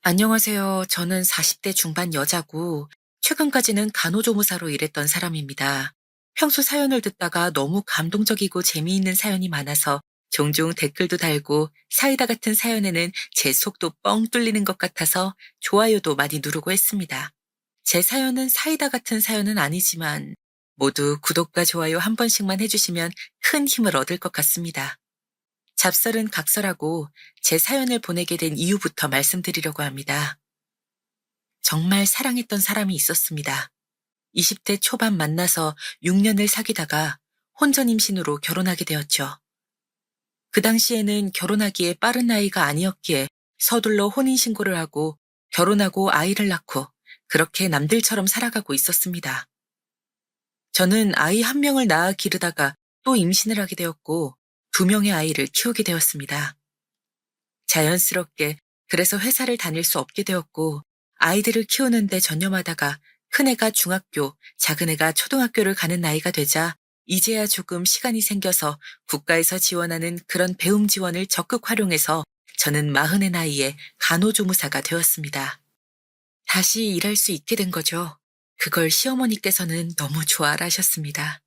안녕하세요. 저는 40대 중반 여자고, 최근까지는 간호조무사로 일했던 사람입니다. 평소 사연을 듣다가 너무 감동적이고 재미있는 사연이 많아서 종종 댓글도 달고, 사이다 같은 사연에는 제 속도 뻥 뚫리는 것 같아서 좋아요도 많이 누르고 했습니다. 제 사연은 사이다 같은 사연은 아니지만, 모두 구독과 좋아요 한 번씩만 해주시면 큰 힘을 얻을 것 같습니다. 잡설은 각설하고 제 사연을 보내게 된 이유부터 말씀드리려고 합니다. 정말 사랑했던 사람이 있었습니다. 20대 초반 만나서 6년을 사귀다가 혼전 임신으로 결혼하게 되었죠. 그 당시에는 결혼하기에 빠른 나이가 아니었기에 서둘러 혼인신고를 하고 결혼하고 아이를 낳고 그렇게 남들처럼 살아가고 있었습니다. 저는 아이 한 명을 낳아 기르다가 또 임신을 하게 되었고 2명의 아이를 키우게 되었습니다. 자연스럽게 그래서 회사를 다닐 수 없게 되었고 아이들을 키우는데 전념하다가 큰애가 중학교, 작은애가 초등학교를 가는 나이가 되자 이제야 조금 시간이 생겨서 국가에서 지원하는 그런 배움 지원을 적극 활용해서 저는 40의 나이에 간호조무사가 되었습니다. 다시 일할 수 있게 된 거죠. 그걸 시어머니께서는 너무 좋아라 하셨습니다.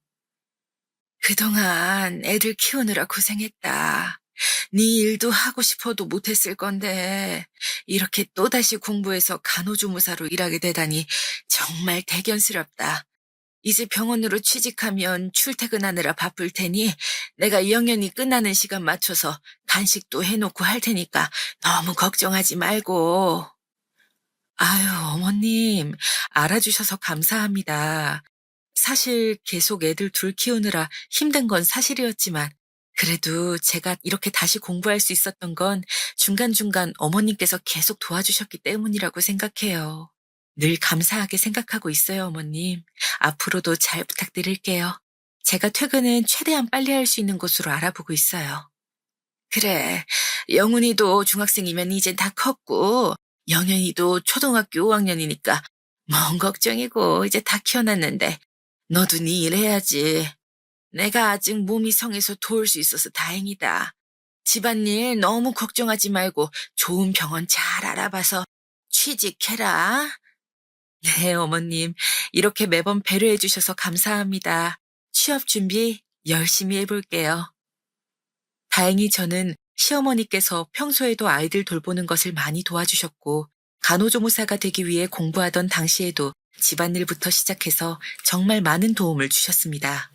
그동안 애들 키우느라 고생했다. 네 일도 하고 싶어도 못했을 건데 이렇게 또다시 공부해서 간호조무사로 일하게 되다니 정말 대견스럽다. 이제 병원으로 취직하면 출퇴근하느라 바쁠 테니 내가 2학년이 끝나는 시간 맞춰서 간식도 해놓고 할 테니까 너무 걱정하지 말고. 아유, 어머님, 알아주셔서 감사합니다. 사실 계속 애들 둘 키우느라 힘든 건 사실이었지만 그래도 제가 이렇게 다시 공부할 수 있었던 건 중간중간 어머님께서 계속 도와주셨기 때문이라고 생각해요. 늘 감사하게 생각하고 있어요, 어머님. 앞으로도 잘 부탁드릴게요. 제가 퇴근은 최대한 빨리 할 수 있는 곳으로 알아보고 있어요. 그래, 영훈이도 중학생이면 이제 다 컸고, 영현이도 초등학교 5학년이니까 뭔 걱정이고 이제 다 키워놨는데 너도 네 일 해야지. 내가 아직 몸이 성해서 도울 수 있어서 다행이다. 집안일 너무 걱정하지 말고 좋은 병원 잘 알아봐서 취직해라. 네, 어머님. 이렇게 매번 배려해 주셔서 감사합니다. 취업 준비 열심히 해볼게요. 다행히 저는 시어머니께서 평소에도 아이들 돌보는 것을 많이 도와주셨고, 간호조무사가 되기 위해 공부하던 당시에도 집안일부터 시작해서 정말 많은 도움을 주셨습니다.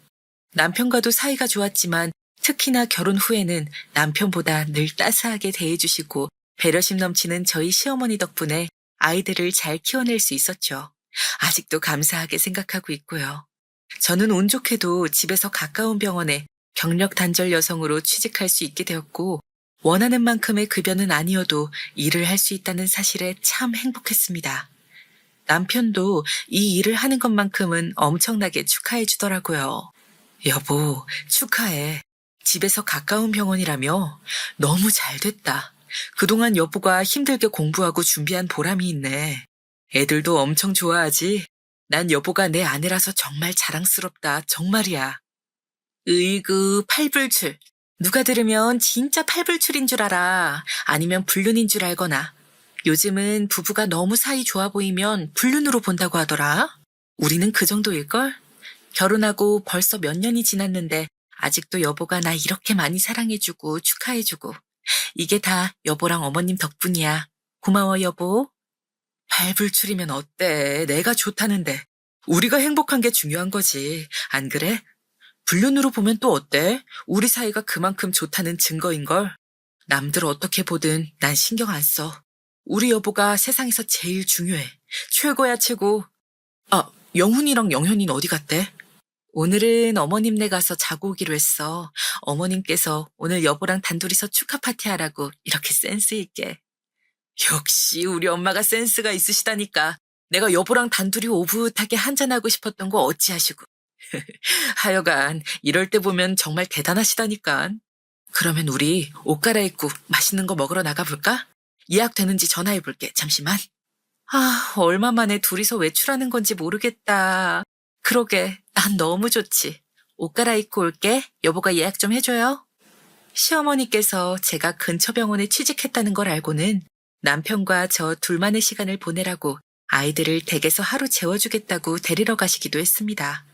남편과도 사이가 좋았지만 특히나 결혼 후에는 남편보다 늘 따스하게 대해주시고 배려심 넘치는 저희 시어머니 덕분에 아이들을 잘 키워낼 수 있었죠. 아직도 감사하게 생각하고 있고요. 저는 운 좋게도 집에서 가까운 병원에 경력 단절 여성으로 취직할 수 있게 되었고 원하는 만큼의 급여는 아니어도 일을 할 수 있다는 사실에 참 행복했습니다. 남편도 이 일을 하는 것만큼은 엄청나게 축하해 주더라고요. 여보, 축하해. 집에서 가까운 병원이라며? 너무 잘 됐다. 그동안 여보가 힘들게 공부하고 준비한 보람이 있네. 애들도 엄청 좋아하지? 난 여보가 내 아내라서 정말 자랑스럽다. 정말이야. 으이그, 팔불출. 누가 들으면 진짜 팔불출인 줄 알아. 아니면 불륜인 줄 알거나. 요즘은 부부가 너무 사이 좋아 보이면 불륜으로 본다고 하더라. 우리는 그 정도일걸? 결혼하고 벌써 몇 년이 지났는데 아직도 여보가 나 이렇게 많이 사랑해주고 축하해주고 이게 다 여보랑 어머님 덕분이야. 고마워 여보. 발불출이면 어때? 내가 좋다는데. 우리가 행복한 게 중요한 거지. 안 그래? 불륜으로 보면 또 어때? 우리 사이가 그만큼 좋다는 증거인걸. 남들 어떻게 보든 난 신경 안 써. 우리 여보가 세상에서 제일 중요해. 최고야 최고. 아, 영훈이랑 영현이는 어디 갔대? 오늘은 어머님네 가서 자고 오기로 했어. 어머님께서 오늘 여보랑 단둘이서 축하 파티 하라고 이렇게 센스 있게. 역시 우리 엄마가 센스가 있으시다니까. 내가 여보랑 단둘이 오붓하게 한잔하고 싶었던 거 어찌하시고. 하여간 이럴 때 보면 정말 대단하시다니까. 그러면 우리 옷 갈아입고 맛있는 거 먹으러 나가볼까? 예약되는지 전화해볼게. 잠시만. 아, 얼마 만에 둘이서 외출하는 건지 모르겠다. 그러게, 난 너무 좋지. 옷 갈아입고 올게. 여보가 예약 좀 해줘요. 시어머니께서 제가 근처 병원에 취직했다는 걸 알고는 남편과 저 둘만의 시간을 보내라고 아이들을 댁에서 하루 재워주겠다고 데리러 가시기도 했습니다.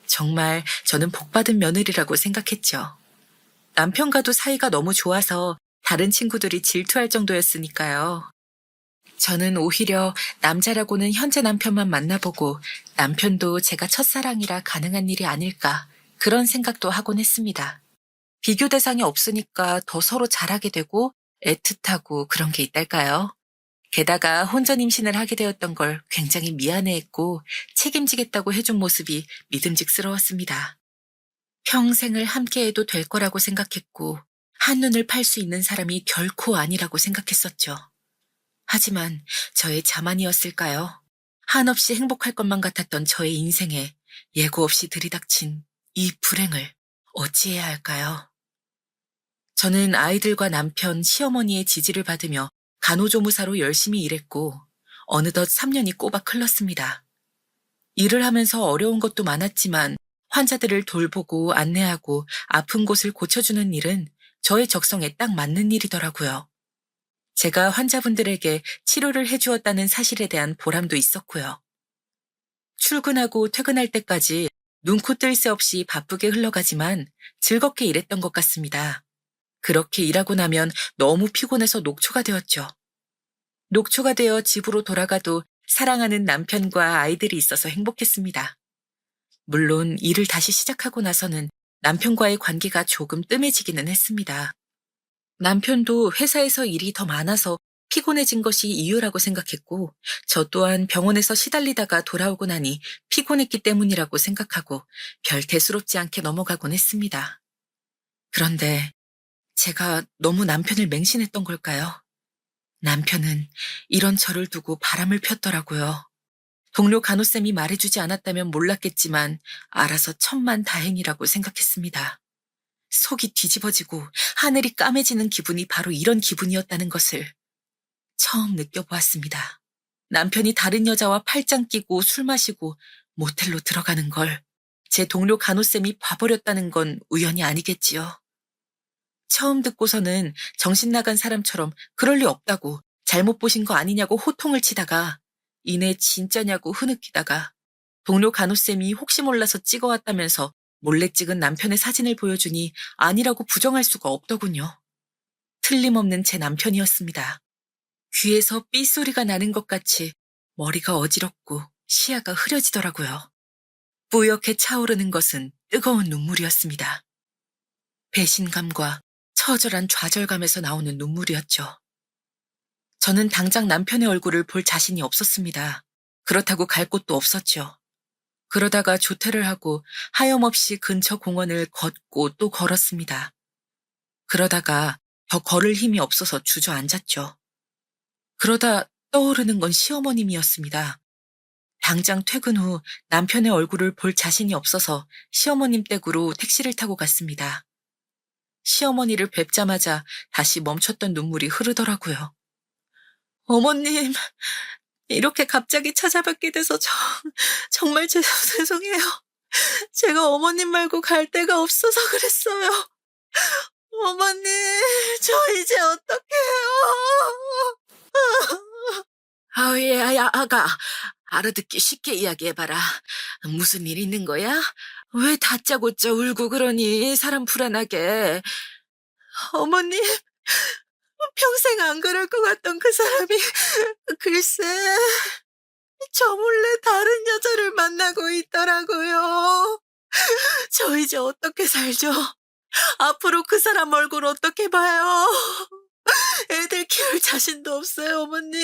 정말 저는 복받은 며느리라고 생각했죠. 남편과도 사이가 너무 좋아서 다른 친구들이 질투할 정도였으니까요. 저는 오히려 남자라고는 현재 남편만 만나보고 남편도 제가 첫사랑이라 가능한 일이 아닐까 그런 생각도 하곤 했습니다. 비교 대상이 없으니까 더 서로 잘하게 되고 애틋하고 그런 게 있달까요? 게다가 혼전 임신을 하게 되었던 걸 굉장히 미안해했고 책임지겠다고 해준 모습이 믿음직스러웠습니다. 평생을 함께해도 될 거라고 생각했고 한눈을 팔 수 있는 사람이 결코 아니라고 생각했었죠. 하지만 저의 자만이었을까요? 한없이 행복할 것만 같았던 저의 인생에 예고 없이 들이닥친 이 불행을 어찌해야 할까요? 저는 아이들과 남편, 시어머니의 지지를 받으며 간호조무사로 열심히 일했고 어느덧 3년이 꼬박 흘렀습니다. 일을 하면서 어려운 것도 많았지만 환자들을 돌보고 안내하고 아픈 곳을 고쳐주는 일은 저의 적성에 딱 맞는 일이더라고요. 제가 환자분들에게 치료를 해주었다는 사실에 대한 보람도 있었고요. 출근하고 퇴근할 때까지 눈코 뜰 새 없이 바쁘게 흘러가지만 즐겁게 일했던 것 같습니다. 그렇게 일하고 나면 너무 피곤해서 녹초가 되었죠. 녹초가 되어 집으로 돌아가도 사랑하는 남편과 아이들이 있어서 행복했습니다. 물론 일을 다시 시작하고 나서는 남편과의 관계가 조금 뜸해지기는 했습니다. 남편도 회사에서 일이 더 많아서 피곤해진 것이 이유라고 생각했고, 저 또한 병원에서 시달리다가 돌아오고 나니 피곤했기 때문이라고 생각하고 별 대수롭지 않게 넘어가곤 했습니다. 그런데 제가 너무 남편을 맹신했던 걸까요? 남편은 이런 저를 두고 바람을 폈더라고요. 동료 간호쌤이 말해주지 않았다면 몰랐겠지만 알아서 천만다행이라고 생각했습니다. 속이 뒤집어지고 하늘이 까매지는 기분이 바로 이런 기분이었다는 것을 처음 느껴보았습니다. 남편이 다른 여자와 팔짱 끼고 술 마시고 모텔로 들어가는 걸 제 동료 간호쌤이 봐버렸다는 건 우연이 아니겠지요. 처음 듣고서는 정신 나간 사람처럼 그럴 리 없다고 잘못 보신 거 아니냐고 호통을 치다가 이내 진짜냐고 흐느끼다가 동료 간호쌤이 혹시 몰라서 찍어왔다면서 몰래 찍은 남편의 사진을 보여주니 아니라고 부정할 수가 없더군요. 틀림없는 제 남편이었습니다. 귀에서 삐소리가 나는 것 같이 머리가 어지럽고 시야가 흐려지더라고요. 뿌옇게 차오르는 것은 뜨거운 눈물이었습니다. 배신감과 처절한 좌절감에서 나오는 눈물이었죠. 저는 당장 남편의 얼굴을 볼 자신이 없었습니다. 그렇다고 갈 곳도 없었죠. 그러다가 조퇴를 하고 하염없이 근처 공원을 걷고 또 걸었습니다. 그러다가 더 걸을 힘이 없어서 주저앉았죠. 그러다 떠오르는 건 시어머님이었습니다. 당장 퇴근 후 남편의 얼굴을 볼 자신이 없어서 시어머님 댁으로 택시를 타고 갔습니다. 시어머니를 뵙자마자 다시 멈췄던 눈물이 흐르더라고요. 어머님, 이렇게 갑자기 찾아뵙게 돼서 정말 죄송해요. 제가 어머님 말고 갈 데가 없어서 그랬어요. 어머님, 저 이제 어떡해요? 야, 아가. 알아듣기 쉽게 이야기해봐라. 무슨 일 있는 거야? 왜 다짜고짜 울고 그러니, 사람 불안하게. 어머님, 평생 안 그럴 것 같던 그 사람이, 글쎄, 저 몰래 다른 여자를 만나고 있더라고요. 저 이제 어떻게 살죠? 앞으로 그 사람 얼굴 어떻게 봐요? 애들 키울 자신도 없어요, 어머님.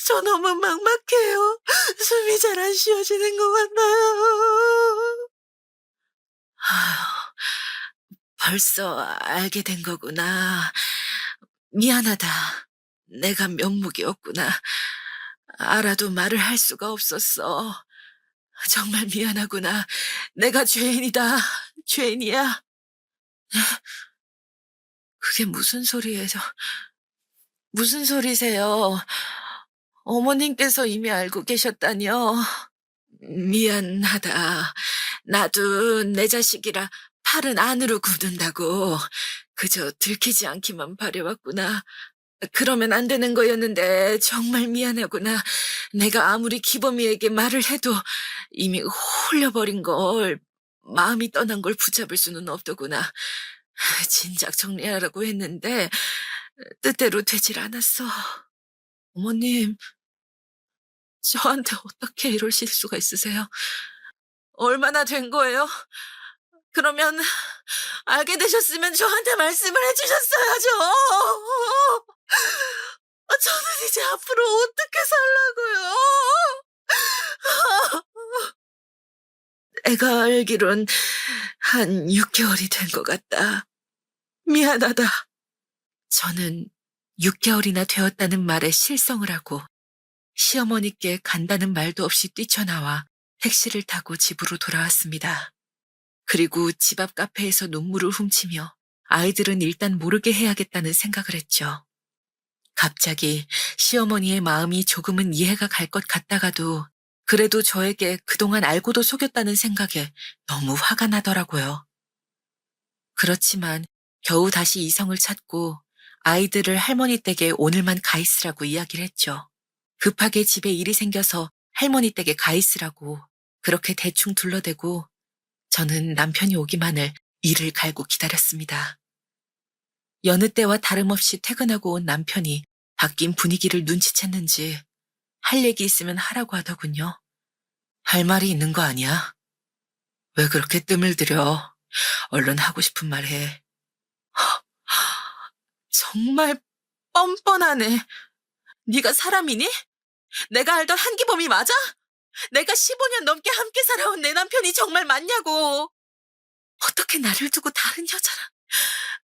저 너무 막막해요. 숨이 잘 안 쉬어지는 것 같아요. 아휴, 벌써 알게 된 거구나. 미안하다. 내가 면목이었구나. 알아도 말을 할 수가 없었어. 정말 미안하구나. 내가 죄인이다. 죄인이야. 그게 무슨 무슨 소리세요? 어머님께서 이미 알고 계셨다니요. 미안하다. 나도 내 자식이라 팔은 안으로 굽는다고 그저 들키지 않기만 바래왔구나. 그러면 안 되는 거였는데 정말 미안하구나. 내가 아무리 기범이에게 말을 해도 이미 홀려버린 걸, 마음이 떠난 걸 붙잡을 수는 없더구나. 진작 정리하라고 했는데 뜻대로 되질 않았어. 어머님, 저한테 어떻게 이럴 실수가 있으세요? 얼마나 된 거예요? 그러면 알게 되셨으면 저한테 말씀을 해주셨어야죠. 저는 이제 앞으로 어떻게 살라고요? 애가 알기론 한 6개월이 된 것 같다. 미안하다. 저는 6개월이나 되었다는 말에 실성을 하고 시어머니께 간다는 말도 없이 뛰쳐나와 택시를 타고 집으로 돌아왔습니다. 그리고 집 앞 카페에서 눈물을 훔치며 아이들은 일단 모르게 해야겠다는 생각을 했죠. 갑자기 시어머니의 마음이 조금은 이해가 갈 것 같다가도 그래도 저에게 그동안 알고도 속였다는 생각에 너무 화가 나더라고요. 그렇지만 겨우 다시 이성을 찾고 아이들을 할머니 댁에 오늘만 가 있으라고 이야기를 했죠. 급하게 집에 일이 생겨서 할머니 댁에 가 있으라고 그렇게 대충 둘러대고 저는 남편이 오기만을 이를 갈고 기다렸습니다. 여느 때와 다름없이 퇴근하고 온 남편이 바뀐 분위기를 눈치챘는지 할 얘기 있으면 하라고 하더군요. 할 말이 있는 거 아니야? 왜 그렇게 뜸을 들여? 얼른 하고 싶은 말 해. 정말 뻔뻔하네. 네가 사람이니? 내가 알던 한기범이 맞아? 내가 15년 넘게 함께 살아온 내 남편이 정말 맞냐고. 어떻게 나를 두고 다른 여자랑,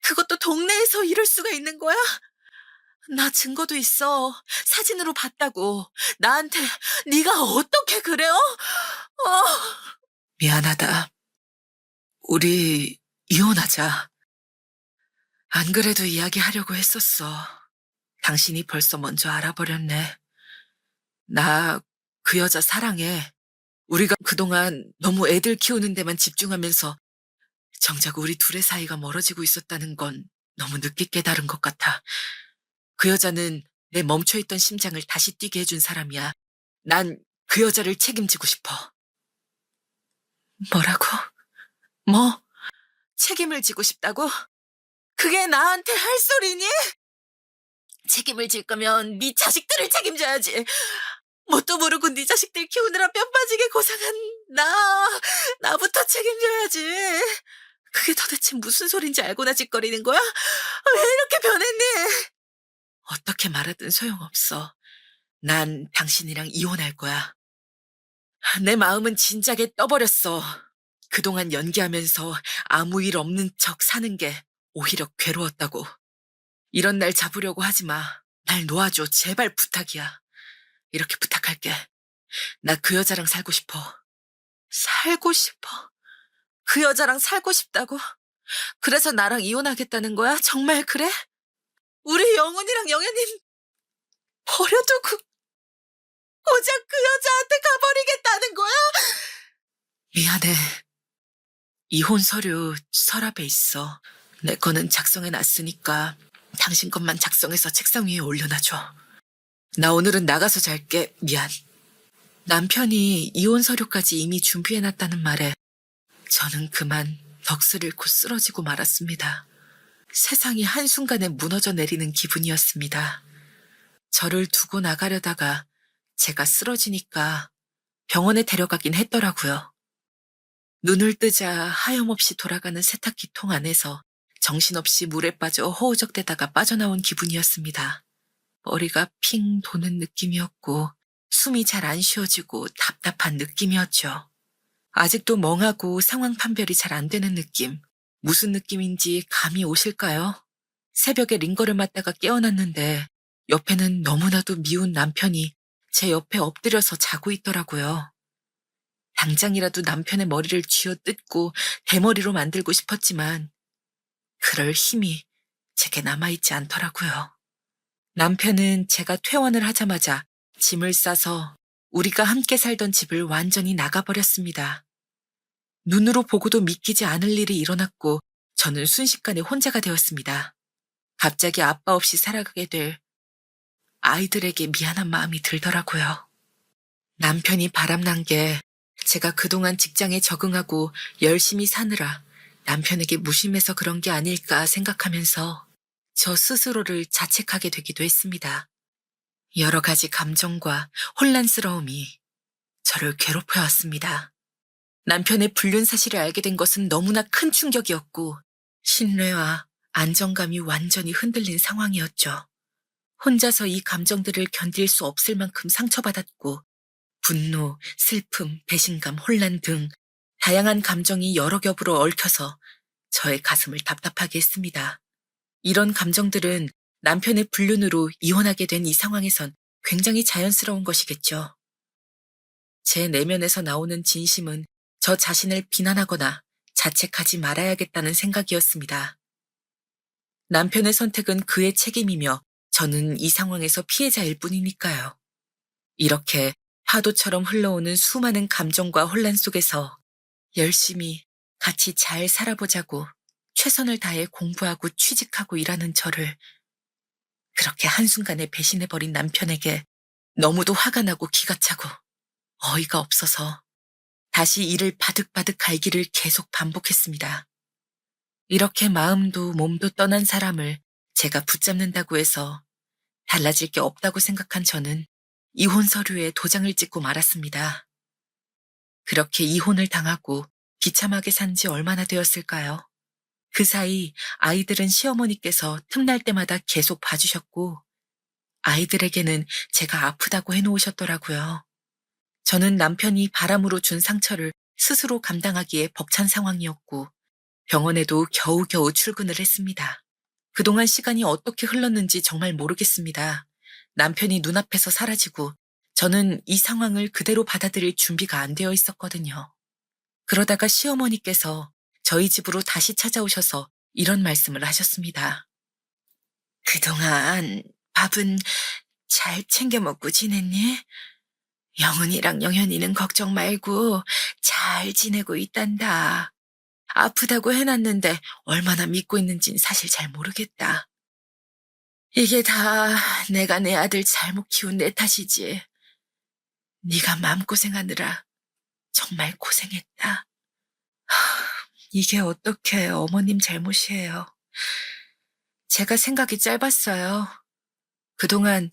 그것도 동네에서 이럴 수가 있는 거야? 나 증거도 있어. 사진으로 봤다고. 나한테 네가 어떻게 그래? 미안하다. 우리 이혼하자. 안 그래도 이야기하려고 했었어. 당신이 벌써 먼저 알아버렸네. 나 그 여자 사랑해. 우리가 그동안 너무 애들 키우는 데만 집중하면서 정작 우리 둘의 사이가 멀어지고 있었다는 건 너무 늦게 깨달은 것 같아. 그 여자는 내 멈춰있던 심장을 다시 뛰게 해준 사람이야. 난 그 여자를 책임지고 싶어. 뭐라고? 뭐? 책임을 지고 싶다고? 그게 나한테 할 소리니? 책임을 질 거면 네 자식들을 책임져야지. 뭣도 모르고 네 자식들 키우느라 뼈 빠지게 고생한 나부터 책임져야지. 그게 도대체 무슨 소린지 알고나 짓거리는 거야? 왜 이렇게 변했니? 어떻게 말하든 소용없어. 난 당신이랑 이혼할 거야. 내 마음은 진작에 떠버렸어. 그동안 연기하면서 아무 일 없는 척 사는 게 오히려 괴로웠다고. 이런 날 잡으려고 하지 마. 날 놓아줘. 제발 부탁이야. 이렇게 부탁할게. 나 그 여자랑 살고 싶어. 살고 싶어? 그 여자랑 살고 싶다고? 그래서 나랑 이혼하겠다는 거야? 정말 그래? 우리 영훈이랑 영애님 버려두고 고작 그 여자한테 가버리겠다는 거야? 미안해. 이혼 서류 서랍에 있어. 내 거는 작성해 놨으니까 당신 것만 작성해서 책상 위에 올려놔줘. 나 오늘은 나가서 잘게. 미안. 남편이 이혼 서류까지 이미 준비해놨다는 말에 저는 그만 넋을 잃고 쓰러지고 말았습니다. 세상이 한순간에 무너져 내리는 기분이었습니다. 저를 두고 나가려다가 제가 쓰러지니까 병원에 데려가긴 했더라고요. 눈을 뜨자 하염없이 돌아가는 세탁기 통 안에서 정신없이 물에 빠져 허우적대다가 빠져나온 기분이었습니다. 머리가 핑 도는 느낌이었고 숨이 잘 안 쉬어지고 답답한 느낌이었죠. 아직도 멍하고 상황 판별이 잘 안 되는 느낌. 무슨 느낌인지 감이 오실까요? 새벽에 링거를 맞다가 깨어났는데 옆에는 너무나도 미운 남편이 제 옆에 엎드려서 자고 있더라고요. 당장이라도 남편의 머리를 쥐어뜯고 대머리로 만들고 싶었지만 그럴 힘이 제게 남아있지 않더라고요. 남편은 제가 퇴원을 하자마자 짐을 싸서 우리가 함께 살던 집을 완전히 나가버렸습니다. 눈으로 보고도 믿기지 않을 일이 일어났고 저는 순식간에 혼자가 되었습니다. 갑자기 아빠 없이 살아가게 될 아이들에게 미안한 마음이 들더라고요. 남편이 바람난 게 제가 그동안 직장에 적응하고 열심히 사느라 남편에게 무심해서 그런 게 아닐까 생각하면서 저 스스로를 자책하게 되기도 했습니다. 여러 가지 감정과 혼란스러움이 저를 괴롭혀 왔습니다. 남편의 불륜 사실을 알게 된 것은 너무나 큰 충격이었고 신뢰와 안정감이 완전히 흔들린 상황이었죠. 혼자서 이 감정들을 견딜 수 없을 만큼 상처받았고 분노, 슬픔, 배신감, 혼란 등 다양한 감정이 여러 겹으로 얽혀서 저의 가슴을 답답하게 했습니다. 이런 감정들은 남편의 불륜으로 이혼하게 된 이 상황에선 굉장히 자연스러운 것이겠죠. 제 내면에서 나오는 진심은 저 자신을 비난하거나 자책하지 말아야겠다는 생각이었습니다. 남편의 선택은 그의 책임이며 저는 이 상황에서 피해자일 뿐이니까요. 이렇게 파도처럼 흘러오는 수많은 감정과 혼란 속에서 열심히 같이 잘 살아보자고 최선을 다해 공부하고 취직하고 일하는 저를 그렇게 한순간에 배신해버린 남편에게 너무도 화가 나고 기가 차고 어이가 없어서 다시 이를 바득바득 갈기를 계속 반복했습니다. 이렇게 마음도 몸도 떠난 사람을 제가 붙잡는다고 해서 달라질 게 없다고 생각한 저는 이혼 서류에 도장을 찍고 말았습니다. 그렇게 이혼을 당하고 비참하게 산 지 얼마나 되었을까요? 그 사이 아이들은 시어머니께서 틈날 때마다 계속 봐주셨고 아이들에게는 제가 아프다고 해놓으셨더라고요. 저는 남편이 바람으로 준 상처를 스스로 감당하기에 벅찬 상황이었고 병원에도 겨우겨우 출근을 했습니다. 그동안 시간이 어떻게 흘렀는지 정말 모르겠습니다. 남편이 눈앞에서 사라지고 저는 이 상황을 그대로 받아들일 준비가 안 되어 있었거든요. 그러다가 시어머니께서 저희 집으로 다시 찾아오셔서 이런 말씀을 하셨습니다. 그동안 밥은 잘 챙겨 먹고 지냈니? 영은이랑 영현이는 걱정 말고 잘 지내고 있단다. 아프다고 해놨는데 얼마나 믿고 있는진 사실 잘 모르겠다. 이게 다 내가 내 아들 잘못 키운 내 탓이지. 네가 마음고생하느라 정말 고생했다. 이게 어떻게 어머님 잘못이에요. 제가 생각이 짧았어요. 그동안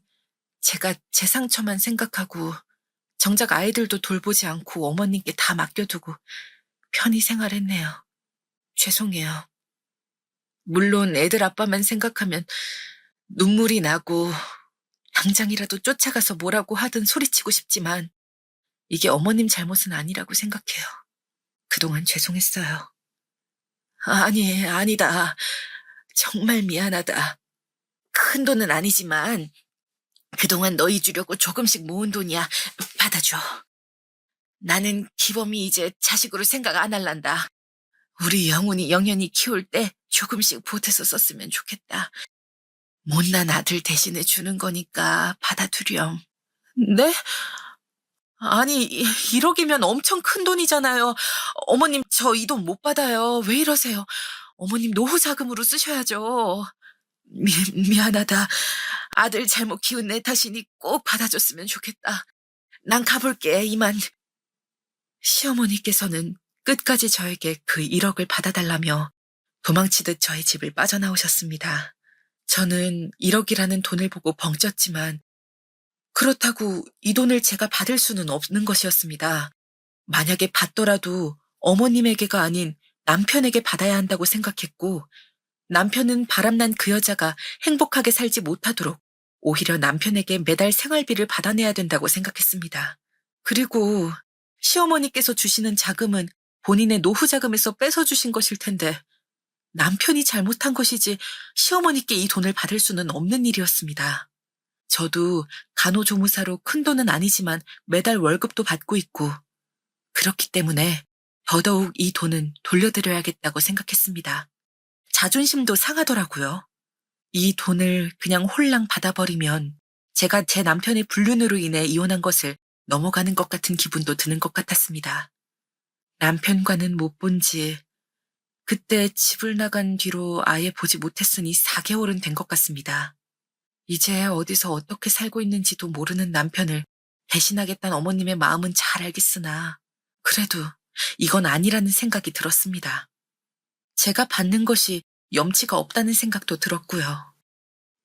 제가 제 상처만 생각하고 정작 아이들도 돌보지 않고 어머님께 다 맡겨두고 편히 생활했네요. 죄송해요. 물론 애들 아빠만 생각하면 눈물이 나고 당장이라도 쫓아가서 뭐라고 하든 소리치고 싶지만 이게 어머님 잘못은 아니라고 생각해요. 그동안 죄송했어요. 아니, 아니다. 정말 미안하다. 큰 돈은 아니지만 그동안 너희 주려고 조금씩 모은 돈이야. 받아줘. 나는 기범이 이제 자식으로 생각 안 할란다. 우리 영훈이 영현이 키울 때 조금씩 보태서 썼으면 좋겠다. 못난 아들 대신에 주는 거니까 받아두렴. 네? 아니, 1억이면 엄청 큰 돈이잖아요. 어머님, 저 이 돈 못 받아요. 왜 이러세요? 어머님 노후 자금으로 쓰셔야죠. 미안하다. 아들 잘못 키운 내 탓이니 꼭 받아줬으면 좋겠다. 난 가볼게, 이만. 시어머니께서는 끝까지 저에게 그 1억을 받아달라며 도망치듯 저의 집을 빠져나오셨습니다. 저는 1억이라는 돈을 보고 벙쪘지만 그렇다고 이 돈을 제가 받을 수는 없는 것이었습니다. 만약에 받더라도 어머님에게가 아닌 남편에게 받아야 한다고 생각했고 남편은 바람난 그 여자가 행복하게 살지 못하도록 오히려 남편에게 매달 생활비를 받아내야 된다고 생각했습니다. 그리고 시어머니께서 주시는 자금은 본인의 노후 자금에서 뺏어 주신 것일 텐데 남편이 잘못한 것이지 시어머니께 이 돈을 받을 수는 없는 일이었습니다. 저도 간호조무사로 큰 돈은 아니지만 매달 월급도 받고 있고 그렇기 때문에 더더욱 이 돈은 돌려드려야겠다고 생각했습니다. 자존심도 상하더라고요. 이 돈을 그냥 홀랑 받아버리면 제가 제 남편의 불륜으로 인해 이혼한 것을 넘어가는 것 같은 기분도 드는 것 같았습니다. 남편과는 못 본 지 그때 집을 나간 뒤로 아예 보지 못했으니 4개월은 된 것 같습니다. 이제 어디서 어떻게 살고 있는지도 모르는 남편을 대신하겠다는 어머님의 마음은 잘 알겠으나 그래도 이건 아니라는 생각이 들었습니다. 제가 받는 것이 염치가 없다는 생각도 들었고요.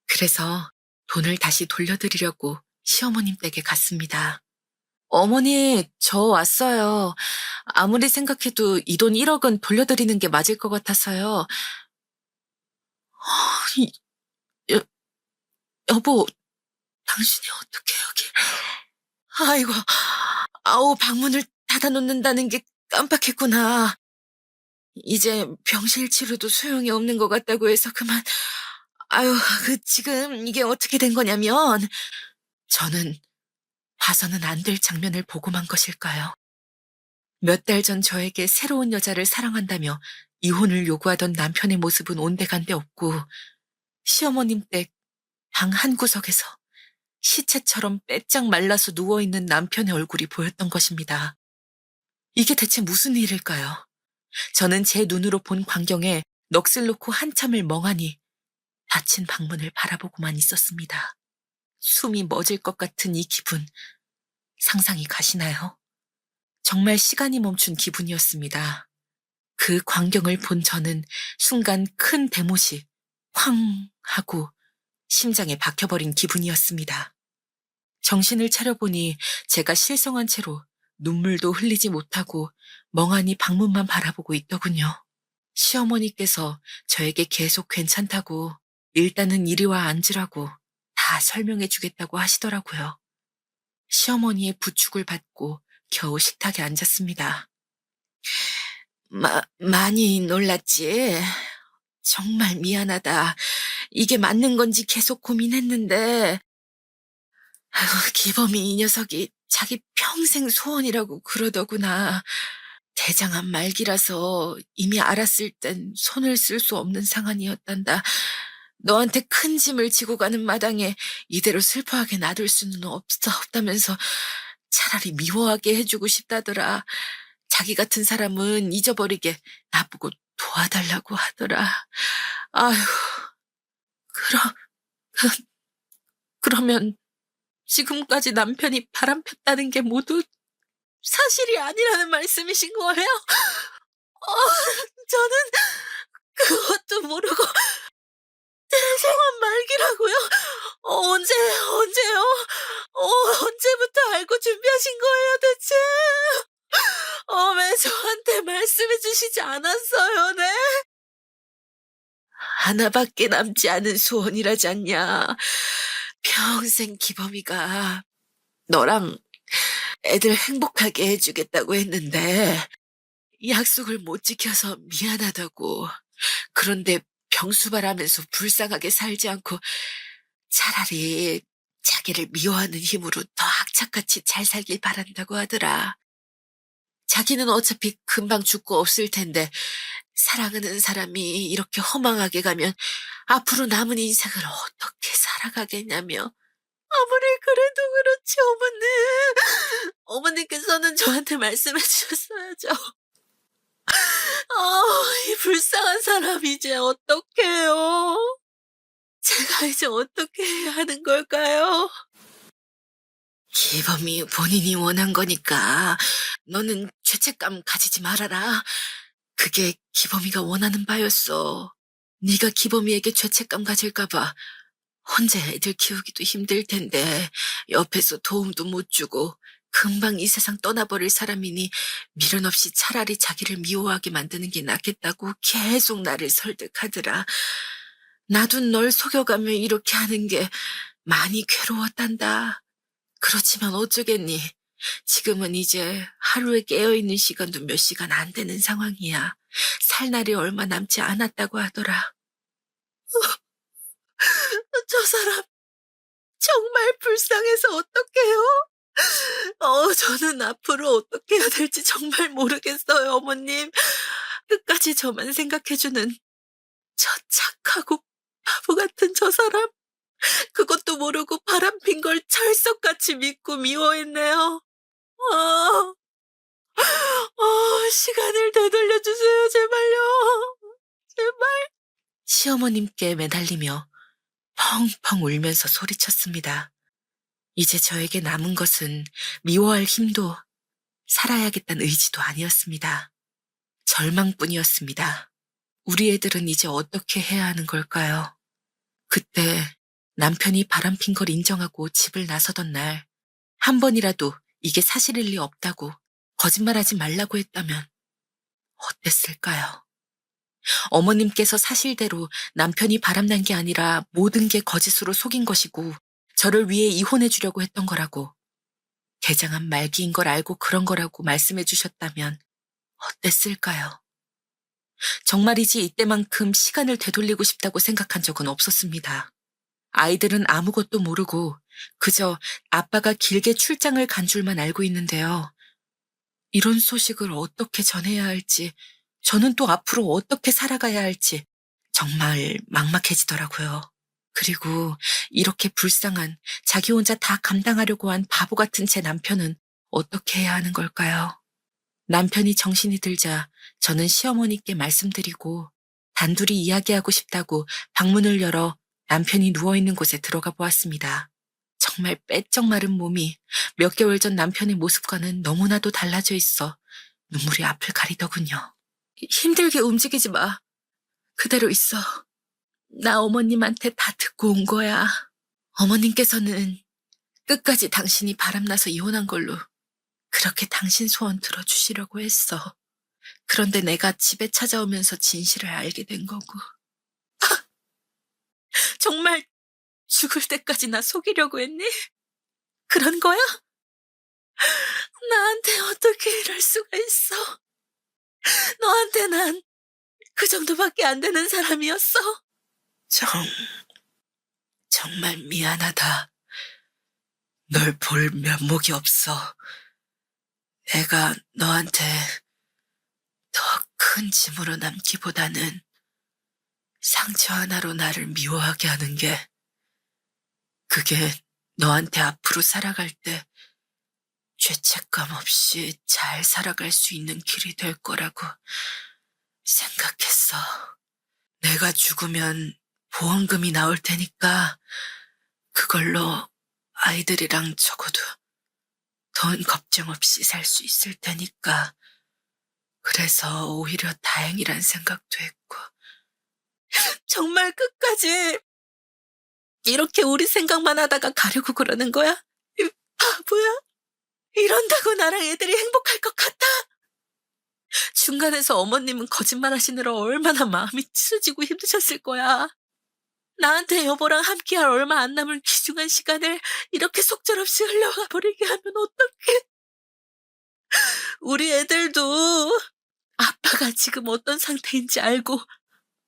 그래서 돈을 다시 돌려드리려고 시어머님 댁에 갔습니다. 어머니, 저 왔어요. 아무리 생각해도 이 돈 1억은 돌려드리는 게 맞을 것 같아서요. 이- 여, 여보, 당신이 어떻게 여기? 아이고, 아우, 방문을 닫아놓는다는 게 깜빡했구나. 이제 병실 치료도 소용이 없는 것 같다고 해서 그만. 아유, 지금 이게 어떻게 된 거냐면, 저는 봐서는 안 될 장면을 보고 만 것일까요? 몇 달 전 저에게 새로운 여자를 사랑한다며 이혼을 요구하던 남편의 모습은 온데간데 없고, 시어머님 댁 방 한 구석에서 시체처럼 빼짝 말라서 누워있는 남편의 얼굴이 보였던 것입니다. 이게 대체 무슨 일일까요? 저는 제 눈으로 본 광경에 넋을 놓고 한참을 멍하니 닫힌 방문을 바라보고만 있었습니다. 숨이 멎을 것 같은 이 기분, 상상이 가시나요? 정말 시간이 멈춘 기분이었습니다. 그 광경을 본 저는 순간 큰 대못이 쾅 하고 심장에 박혀버린 기분이었습니다. 정신을 차려보니 제가 실성한 채로 눈물도 흘리지 못하고 멍하니 방문만 바라보고 있더군요. 시어머니께서 저에게 계속 괜찮다고 일단은 이리 와 앉으라고 다 설명해 주겠다고 하시더라고요. 시어머니의 부축을 받고 겨우 식탁에 앉았습니다. 많이 놀랐지? 정말 미안하다. 이게 맞는 건지 계속 고민했는데, 아이고, 기범이 이 녀석이 자기 평생 소원이라고 그러더구나. 대장암 말기라서 이미 알았을 땐 손을 쓸 수 없는 상황이었단다. 너한테 큰 짐을 지고 가는 마당에 이대로 슬퍼하게 놔둘 수는 없다면서 차라리 미워하게 해주고 싶다더라. 자기 같은 사람은 잊어버리게 나보고 도와달라고 하더라. 아휴, 그러, 그, 그러면 지금까지 남편이 바람 폈다는 게 모두 사실이 아니라는 말씀이신 거예요? 저는 그것도 모르고 대성한 말기라고요? 언제요? 언제부터 알고 준비하신 거예요, 대체? 왜 저한테 말씀해 주시지 않았어요, 네? 하나밖에 남지 않은 소원이라지 않냐. 평생 기범이가 너랑 애들 행복하게 해주겠다고 했는데 약속을 못 지켜서 미안하다고. 그런데 병수발하면서 불쌍하게 살지 않고 차라리 자기를 미워하는 힘으로 더 악착같이 잘 살길 바란다고 하더라. 자기는 어차피 금방 죽고 없을 텐데 사랑하는 사람이 이렇게 허망하게 가면 앞으로 남은 인생을 어떻게 살아가겠냐며. 아무리 그래도 그렇지, 어머님. 어머니께서는 저한테 말씀해 주셨어야죠. 이 불쌍한 사람 이제 어떡해요? 제가 이제 어떻게 해야 하는 걸까요? 기범이 본인이 원한 거니까 너는 죄책감 가지지 말아라. 그게 기범이가 원하는 바였어. 네가 기범이에게 죄책감 가질까 봐 혼자 애들 키우기도 힘들 텐데 옆에서 도움도 못 주고 금방 이 세상 떠나버릴 사람이니 미련 없이 차라리 자기를 미워하게 만드는 게 낫겠다고 계속 나를 설득하더라. 나도 널 속여가며 이렇게 하는 게 많이 괴로웠단다. 그렇지만 어쩌겠니. 지금은 이제 하루에 깨어있는 시간도 몇 시간 안 되는 상황이야. 살 날이 얼마 남지 않았다고 하더라. 저 사람 정말 불쌍해서 어떡해요? 저는 앞으로 어떻게 해야 될지 정말 모르겠어요, 어머님. 끝까지 저만 생각해주는 저 착하고 바보 같은 저 사람. 그것도 모르고 바람핀 걸 철석같이 믿고 미워했네요. 아, 시간을 되돌려주세요, 제발요. 제발. 시어머님께 매달리며 펑펑 울면서 소리쳤습니다. 이제 저에게 남은 것은 미워할 힘도 살아야겠다는 의지도 아니었습니다. 절망뿐이었습니다. 우리 애들은 이제 어떻게 해야 하는 걸까요? 그때 남편이 바람핀 걸 인정하고 집을 나서던 날, 한 번이라도 이게 사실일 리 없다고 거짓말하지 말라고 했다면 어땠을까요? 어머님께서 사실대로 남편이 바람난 게 아니라 모든 게 거짓으로 속인 것이고 저를 위해 이혼해 주려고 했던 거라고, 개장한 말기인 걸 알고 그런 거라고 말씀해 주셨다면 어땠을까요? 정말이지 이때만큼 시간을 되돌리고 싶다고 생각한 적은 없었습니다. 아이들은 아무것도 모르고 그저 아빠가 길게 출장을 간 줄만 알고 있는데요. 이런 소식을 어떻게 전해야 할지, 저는 또 앞으로 어떻게 살아가야 할지 정말 막막해지더라고요. 그리고 이렇게 불쌍한, 자기 혼자 다 감당하려고 한 바보 같은 제 남편은 어떻게 해야 하는 걸까요? 남편이 정신이 들자 저는 시어머니께 말씀드리고 단둘이 이야기하고 싶다고 방문을 열어 남편이 누워있는 곳에 들어가 보았습니다. 정말 빼쩍 마른 몸이 몇 개월 전 남편의 모습과는 너무나도 달라져 있어 눈물이 앞을 가리더군요. 힘들게 움직이지 마. 그대로 있어. 나 어머님한테 다 듣고 온 거야. 어머님께서는 끝까지 당신이 바람나서 이혼한 걸로 그렇게 당신 소원 들어주시려고 했어. 그런데 내가 집에 찾아오면서 진실을 알게 된 거고. 정말 죽을 때까지 나 속이려고 했니? 그런 거야? 나한테 어떻게 이럴 수가 있어? 너한테 난 그 정도밖에 안 되는 사람이었어? 정말 미안하다. 널 볼 면목이 없어. 내가 너한테 더 큰 짐으로 남기보다는 상처 하나로 나를 미워하게 하는 게, 그게 너한테 앞으로 살아갈 때 죄책감 없이 잘 살아갈 수 있는 길이 될 거라고 생각했어. 내가 죽으면 보험금이 나올 테니까 그걸로 아이들이랑 적어도 돈 걱정 없이 살 수 있을 테니까, 그래서 오히려 다행이란 생각도 했고. 정말 끝까지 이렇게 우리 생각만 하다가 가려고 그러는 거야? 이 바보야? 이런다고 나랑 애들이 행복할 것 같아? 중간에서 어머님은 거짓말 하시느라 얼마나 마음이 찢어지고 힘드셨을 거야. 나한테 여보랑 함께할 얼마 안 남은 귀중한 시간을 이렇게 속절없이 흘러가 버리게 하면 어떡해? 우리 애들도 아빠가 지금 어떤 상태인지 알고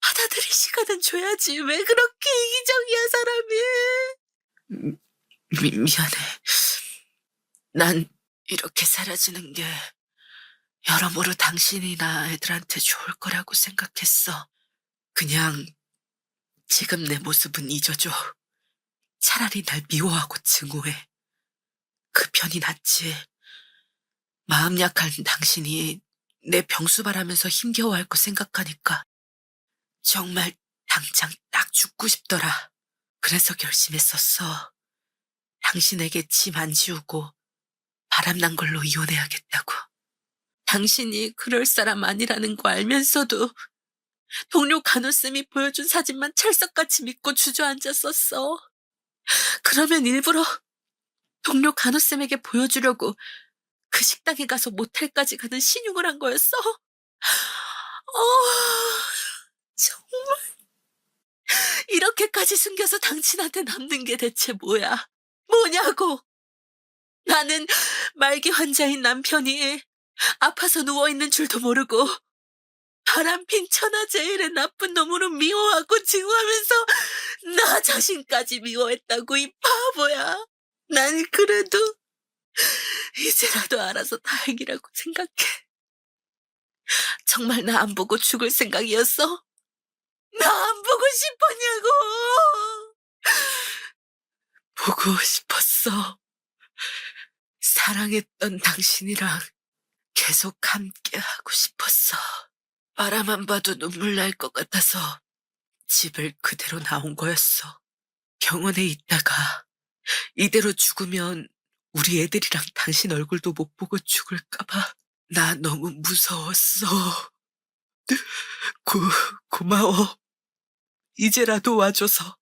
받아들일 시간은 줘야지. 왜 그렇게 이기적이야, 사람이? 미안해. 난 이렇게 사라지는 게 여러모로 당신이나 애들한테 좋을 거라고 생각했어. 그냥 지금 내 모습은 잊어줘. 차라리 날 미워하고 증오해. 그 편이 낫지. 마음 약한 당신이 내 병수발하면서 힘겨워할 거 생각하니까 정말 당장 딱 죽고 싶더라. 그래서 결심했었어. 당신에게 짐 안 지우고 바람난 걸로 이혼해야겠다고. 당신이 그럴 사람 아니라는 거 알면서도 동료 간호쌤이 보여준 사진만 찰석같이 믿고 주저앉았었어. 그러면 일부러 동료 간호쌤에게 보여주려고 그 식당에 가서 모텔까지 가는 신용을 한 거였어? 정말 이렇게까지 숨겨서 당신한테 남는 게 대체 뭐야? 뭐냐고! 나는 말기 환자인 남편이 아파서 누워있는 줄도 모르고 바람핀 천하제일의 나쁜 놈으로 미워하고 증오하면서 나 자신까지 미워했다고, 이 바보야. 난 그래도 이제라도 알아서 다행이라고 생각해. 정말 나 안 보고 죽을 생각이었어? 나 안 보고 싶었냐고! 보고 싶었어. 사랑했던 당신이랑 계속 함께 하고 싶었어. 바라만 봐도 눈물 날 것 같아서 집을 그대로 나온 거였어. 병원에 있다가 이대로 죽으면 우리 애들이랑 당신 얼굴도 못 보고 죽을까봐 나 너무 무서웠어. 고, 고마워. 이제라도 와줘서.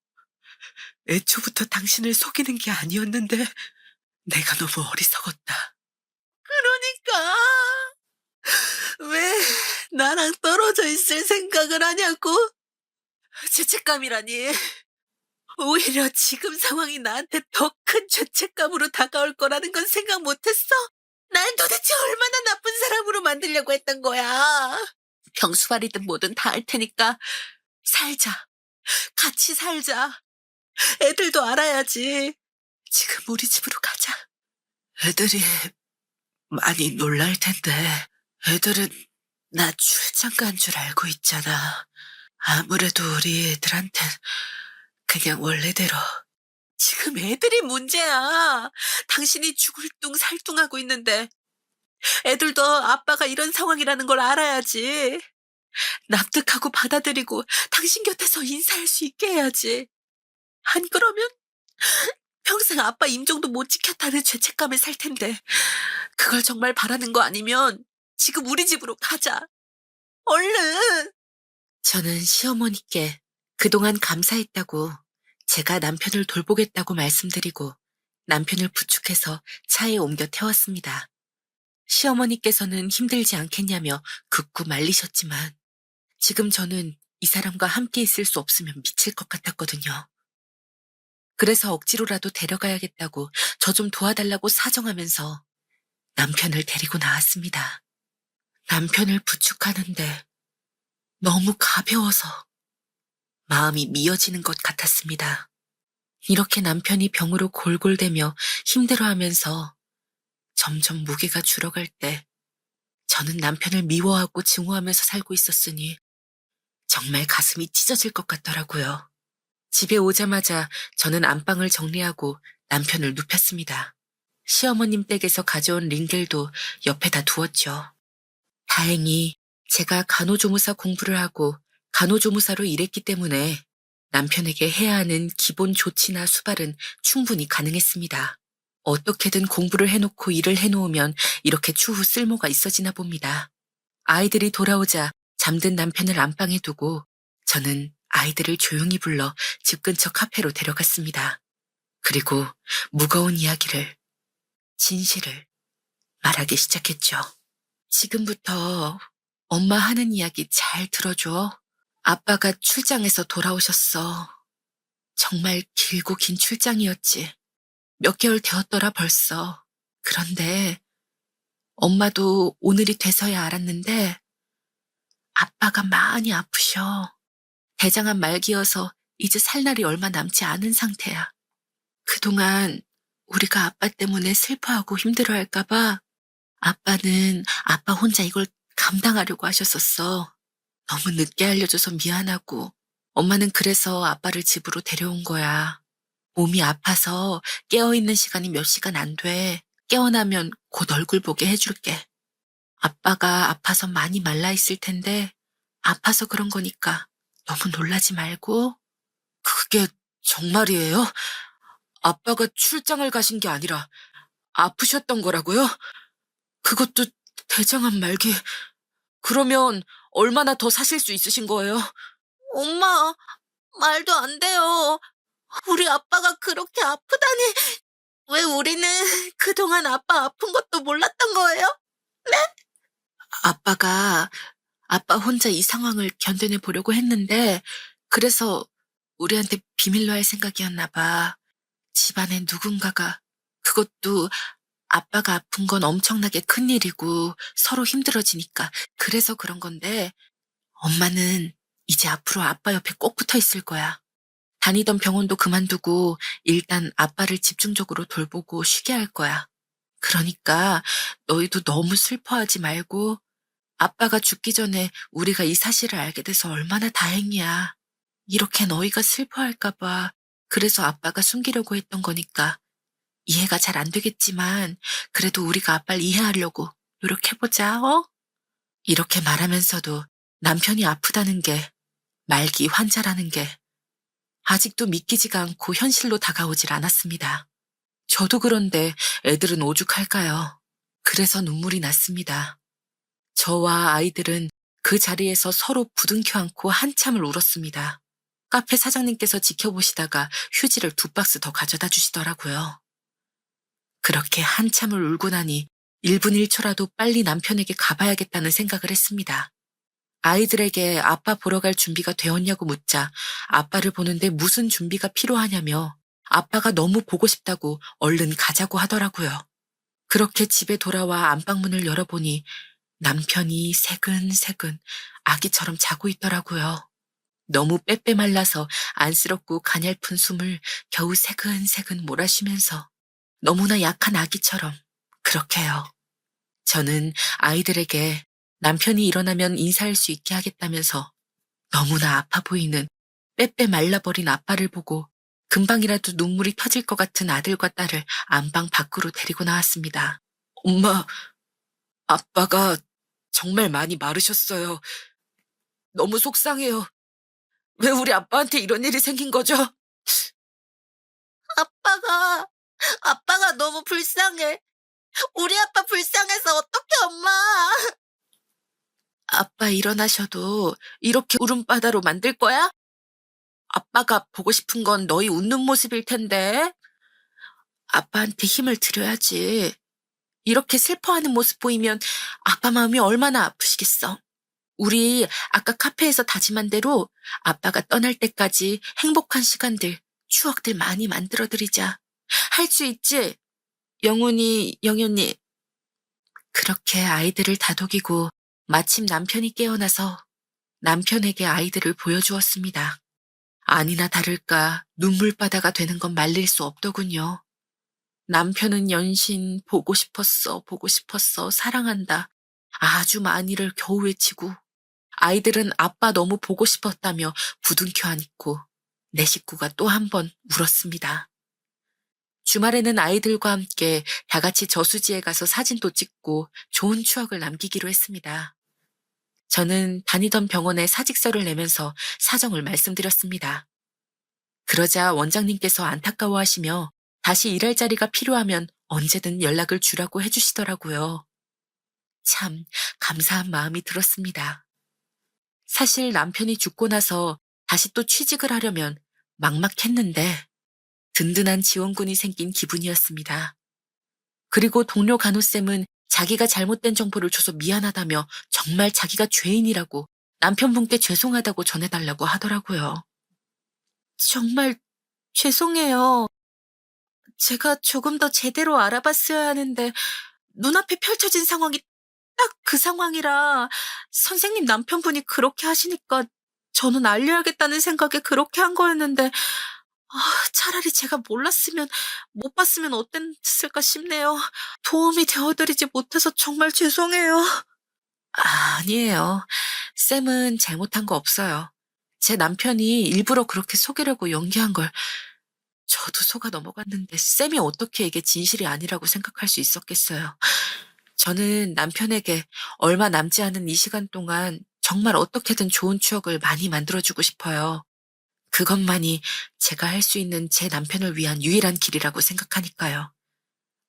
애초부터 당신을 속이는 게 아니었는데 내가 너무 어리석었다. 그러니까 왜 나랑 떨어져 있을 생각을 하냐고? 죄책감이라니. 오히려 지금 상황이 나한테 더 큰 죄책감으로 다가올 거라는 건 생각 못했어? 날 도대체 얼마나 나쁜 사람으로 만들려고 했던 거야? 병수발이든 뭐든 다 할 테니까 살자. 같이 살자. 애들도 알아야지. 지금 우리 집으로 가자. 애들이 많이 놀랄 텐데 애들은 나 출장 간 줄 알고 있잖아. 아무래도 우리 애들한텐 그냥 원래대로. 지금 애들이 문제야. 당신이 죽을 둥 살둥하고 있는데 애들도 아빠가 이런 상황이라는 걸 알아야지. 납득하고 받아들이고 당신 곁에서 인사할 수 있게 해야지. 안 그러면 평생 아빠 임종도 못 지켰다는 죄책감에 살 텐데 그걸 정말 바라는 거 아니면 지금 우리 집으로 가자. 얼른. 저는 시어머니께 그동안 감사했다고 제가 남편을 돌보겠다고 말씀드리고 남편을 부축해서 차에 옮겨 태웠습니다. 시어머니께서는 힘들지 않겠냐며 극구 말리셨지만 지금 저는 이 사람과 함께 있을 수 없으면 미칠 것 같았거든요. 그래서 억지로라도 데려가야겠다고 저 좀 도와달라고 사정하면서 남편을 데리고 나왔습니다. 남편을 부축하는데 너무 가벼워서 마음이 미어지는 것 같았습니다. 이렇게 남편이 병으로 골골대며 힘들어하면서 점점 무게가 줄어갈 때 저는 남편을 미워하고 증오하면서 살고 있었으니 정말 가슴이 찢어질 것 같더라고요. 집에 오자마자 저는 안방을 정리하고 남편을 눕혔습니다. 시어머님 댁에서 가져온 링겔도 옆에다 두었죠. 다행히 제가 간호조무사 공부를 하고 간호조무사로 일했기 때문에 남편에게 해야 하는 기본 조치나 수발은 충분히 가능했습니다. 어떻게든 공부를 해놓고 일을 해놓으면 이렇게 추후 쓸모가 있어지나 봅니다. 아이들이 돌아오자 잠든 남편을 안방에 두고 저는 아이들을 조용히 불러 집 근처 카페로 데려갔습니다. 그리고 무거운 이야기를, 진실을 말하기 시작했죠. 지금부터 엄마 하는 이야기 잘 들어줘. 아빠가 출장에서 돌아오셨어. 정말 길고 긴 출장이었지. 몇 개월 되었더라 벌써. 그런데 엄마도 오늘이 돼서야 알았는데 아빠가 많이 아프셔. 대장암 말기여서 이제 살 날이 얼마 남지 않은 상태야. 그동안 우리가 아빠 때문에 슬퍼하고 힘들어할까봐 아빠는 아빠 혼자 이걸 감당하려고 하셨었어. 너무 늦게 알려줘서 미안하고 엄마는 그래서 아빠를 집으로 데려온 거야. 몸이 아파서 깨어있는 시간이 몇 시간 안 돼. 깨어나면 곧 얼굴 보게 해줄게. 아빠가 아파서 많이 말라있을 텐데 아파서 그런 거니까 너무 놀라지 말고. 그게 정말이에요? 아빠가 출장을 가신 게 아니라 아프셨던 거라고요? 그것도 대장암 말기. 그러면 얼마나 더 사실 수 있으신 거예요? 엄마, 말도 안 돼요. 우리 아빠가 그렇게 아프다니. 왜 우리는 그동안 아빠 아픈 것도 몰랐던 거예요? 아빠 혼자 이 상황을 견뎌내 보려고 했는데 그래서 우리한테 비밀로 할 생각이었나 봐. 집안에 누군가가, 그것도 아빠가 아픈 건 엄청나게 큰일이고 서로 힘들어지니까 그래서 그런 건데 엄마는 이제 앞으로 아빠 옆에 꼭 붙어 있을 거야. 다니던 병원도 그만두고 일단 아빠를 집중적으로 돌보고 쉬게 할 거야. 그러니까 너희도 너무 슬퍼하지 말고 아빠가 죽기 전에 우리가 이 사실을 알게 돼서 얼마나 다행이야. 이렇게 너희가 슬퍼할까 봐 그래서 아빠가 숨기려고 했던 거니까 이해가 잘 안 되겠지만 그래도 우리가 아빠를 이해하려고 노력해보자, 어? 이렇게 말하면서도 남편이 아프다는 게, 말기 환자라는 게 아직도 믿기지가 않고 현실로 다가오질 않았습니다. 저도 그런데 애들은 오죽할까요? 그래서 눈물이 났습니다. 저와 아이들은 그 자리에서 서로 부둥켜 안고 한참을 울었습니다. 카페 사장님께서 지켜보시다가 휴지를 2박스 더 가져다 주시더라고요. 그렇게 한참을 울고 나니 1분 1초라도 빨리 남편에게 가봐야겠다는 생각을 했습니다. 아이들에게 아빠 보러 갈 준비가 되었냐고 묻자 아빠를 보는데 무슨 준비가 필요하냐며 아빠가 너무 보고 싶다고 얼른 가자고 하더라고요. 그렇게 집에 돌아와 안방문을 열어보니 남편이 새근새근 아기처럼 자고 있더라고요. 너무 빼빼 말라서 안쓰럽고 가냘픈 숨을 겨우 새근새근 몰아쉬면서 너무나 약한 아기처럼 그렇게요. 저는 아이들에게 남편이 일어나면 인사할 수 있게 하겠다면서 너무나 아파 보이는 빼빼 말라버린 아빠를 보고 금방이라도 눈물이 터질 것 같은 아들과 딸을 안방 밖으로 데리고 나왔습니다. 엄마, 아빠가 정말 많이 마르셨어요. 너무 속상해요. 왜 우리 아빠한테 이런 일이 생긴 거죠? 아빠가, 아빠가 너무 불쌍해. 우리 아빠 불쌍해서 어떡해, 엄마. 아빠 일어나셔도 이렇게 울음바다로 만들 거야? 아빠가 보고 싶은 건 너희 웃는 모습일 텐데. 아빠한테 힘을 드려야지. 이렇게 슬퍼하는 모습 보이면 아빠 마음이 얼마나 아프시겠어. 우리 아까 카페에서 다짐한 대로 아빠가 떠날 때까지 행복한 시간들, 추억들 많이 만들어드리자. 할 수 있지? 영윤이. 그렇게 아이들을 다독이고 마침 남편이 깨어나서 남편에게 아이들을 보여주었습니다. 아니나 다를까 눈물바다가 되는 건 말릴 수 없더군요. 남편은 연신 보고 싶었어, 사랑한다. 아주 많이를 겨우 외치고 아이들은 아빠 너무 보고 싶었다며 부둥켜 안고 내 식구가 또 한 번 울었습니다. 주말에는 아이들과 함께 다 같이 저수지에 가서 사진도 찍고 좋은 추억을 남기기로 했습니다. 저는 다니던 병원에 사직서를 내면서 사정을 말씀드렸습니다. 그러자 원장님께서 안타까워하시며 다시 일할 자리가 필요하면 언제든 연락을 주라고 해주시더라고요. 참 감사한 마음이 들었습니다. 사실 남편이 죽고 나서 다시 또 취직을 하려면 막막했는데 든든한 지원군이 생긴 기분이었습니다. 그리고 동료 간호쌤은 자기가 잘못된 정보를 줘서 미안하다며 정말 자기가 죄인이라고 남편분께 죄송하다고 전해달라고 하더라고요. 정말 죄송해요. 제가 조금 더 제대로 알아봤어야 하는데 눈앞에 펼쳐진 상황이 딱 그 상황이라 선생님 남편분이 그렇게 하시니까 저는 알려야겠다는 생각에 그렇게 한 거였는데 차라리 제가 몰랐으면 못 봤으면 어땠을까 싶네요. 도움이 되어드리지 못해서 정말 죄송해요. 아니에요. 쌤은 잘못한 거 없어요. 제 남편이 일부러 그렇게 속이려고 연기한 걸 저도 속아 넘어갔는데 쌤이 어떻게 이게 진실이 아니라고 생각할 수 있었겠어요. 저는 남편에게 얼마 남지 않은 이 시간 동안 정말 어떻게든 좋은 추억을 많이 만들어주고 싶어요. 그것만이 제가 할 수 있는 제 남편을 위한 유일한 길이라고 생각하니까요.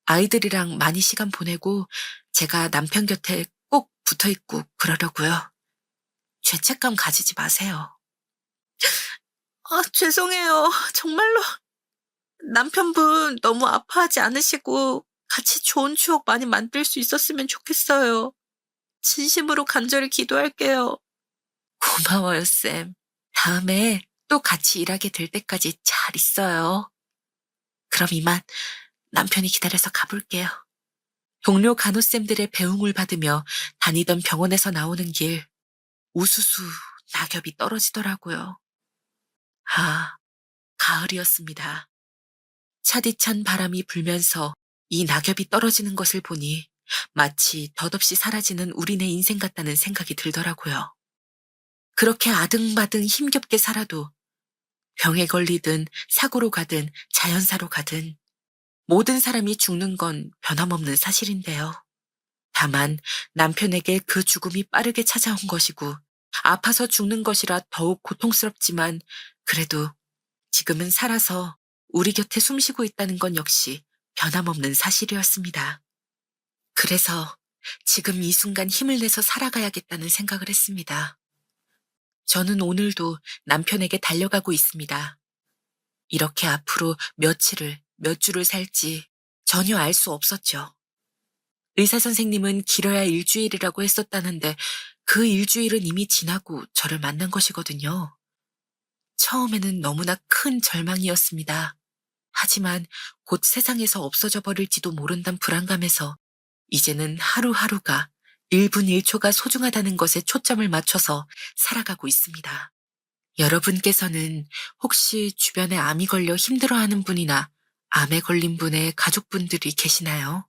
아이들이랑 많이 시간 보내고 제가 남편 곁에 꼭 붙어 있고 그러려고요. 죄책감 가지지 마세요. 죄송해요. 정말로 남편분 너무 아파하지 않으시고 같이 좋은 추억 많이 만들 수 있었으면 좋겠어요. 진심으로 간절히 기도할게요. 고마워요, 쌤. 다음에 또 같이 일하게 될 때까지 잘 있어요. 그럼 이만 남편이 기다려서 가볼게요. 동료 간호쌤들의 배웅을 받으며 다니던 병원에서 나오는 길, 우수수 낙엽이 떨어지더라고요. 가을이었습니다. 차디찬 바람이 불면서 이 낙엽이 떨어지는 것을 보니 마치 덧없이 사라지는 우리네 인생 같다는 생각이 들더라고요. 그렇게 아등바등 힘겹게 살아도 병에 걸리든 사고로 가든 자연사로 가든 모든 사람이 죽는 건 변함없는 사실인데요. 다만 남편에게 그 죽음이 빠르게 찾아온 것이고 아파서 죽는 것이라 더욱 고통스럽지만 그래도 지금은 살아서 우리 곁에 숨쉬고 있다는 건 역시 변함없는 사실이었습니다. 그래서 지금 이 순간 힘을 내서 살아가야겠다는 생각을 했습니다. 저는 오늘도 남편에게 달려가고 있습니다. 이렇게 앞으로 며칠을, 몇 주를 살지 전혀 알 수 없었죠. 의사 선생님은 길어야 일주일이라고 했었다는데 그 일주일은 이미 지나고 저를 만난 것이거든요. 처음에는 너무나 큰 절망이었습니다. 하지만 곧 세상에서 없어져 버릴지도 모른다는 불안감에서 이제는 하루하루가 1분 1초가 소중하다는 것에 초점을 맞춰서 살아가고 있습니다. 여러분께서는 혹시 주변에 암이 걸려 힘들어하는 분이나 암에 걸린 분의 가족분들이 계시나요?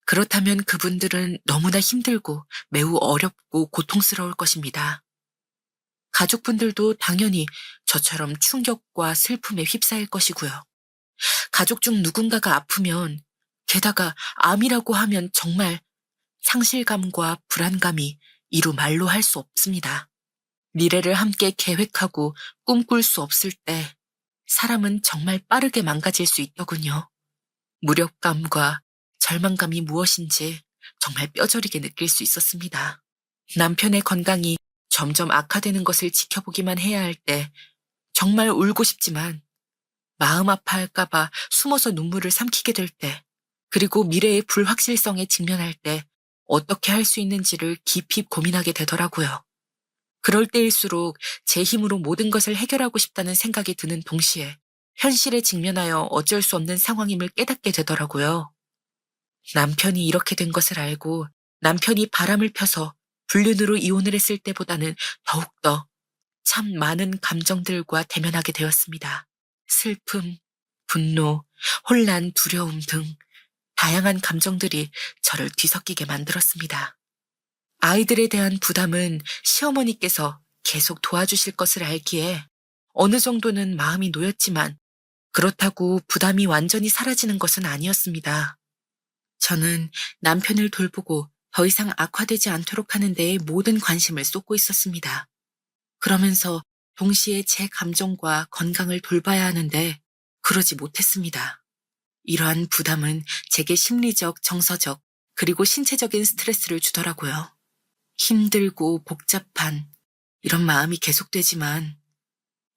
그렇다면 그분들은 너무나 힘들고 매우 어렵고 고통스러울 것입니다. 가족분들도 당연히 저처럼 충격과 슬픔에 휩싸일 것이고요. 가족 중 누군가가 아프면 게다가 암이라고 하면 정말 상실감과 불안감이 이루 말로 할 수 없습니다. 미래를 함께 계획하고 꿈꿀 수 없을 때 사람은 정말 빠르게 망가질 수 있더군요. 무력감과 절망감이 무엇인지 정말 뼈저리게 느낄 수 있었습니다. 남편의 건강이 점점 악화되는 것을 지켜보기만 해야 할 때 정말 울고 싶지만 마음 아파할까봐 숨어서 눈물을 삼키게 될 때, 그리고 미래의 불확실성에 직면할 때 어떻게 할 수 있는지를 깊이 고민하게 되더라고요. 그럴 때일수록 제 힘으로 모든 것을 해결하고 싶다는 생각이 드는 동시에 현실에 직면하여 어쩔 수 없는 상황임을 깨닫게 되더라고요. 남편이 이렇게 된 것을 알고 남편이 바람을 펴서 불륜으로 이혼을 했을 때보다는 더욱더 참 많은 감정들과 대면하게 되었습니다. 슬픔, 분노, 혼란, 두려움 등 다양한 감정들이 저를 뒤섞이게 만들었습니다. 아이들에 대한 부담은 시어머니께서 계속 도와주실 것을 알기에 어느 정도는 마음이 놓였지만 그렇다고 부담이 완전히 사라지는 것은 아니었습니다. 저는 남편을 돌보고 더 이상 악화되지 않도록 하는 데에 모든 관심을 쏟고 있었습니다. 그러면서 동시에 제 감정과 건강을 돌봐야 하는데 그러지 못했습니다. 이러한 부담은 제게 심리적, 정서적, 그리고 신체적인 스트레스를 주더라고요. 힘들고 복잡한 이런 마음이 계속되지만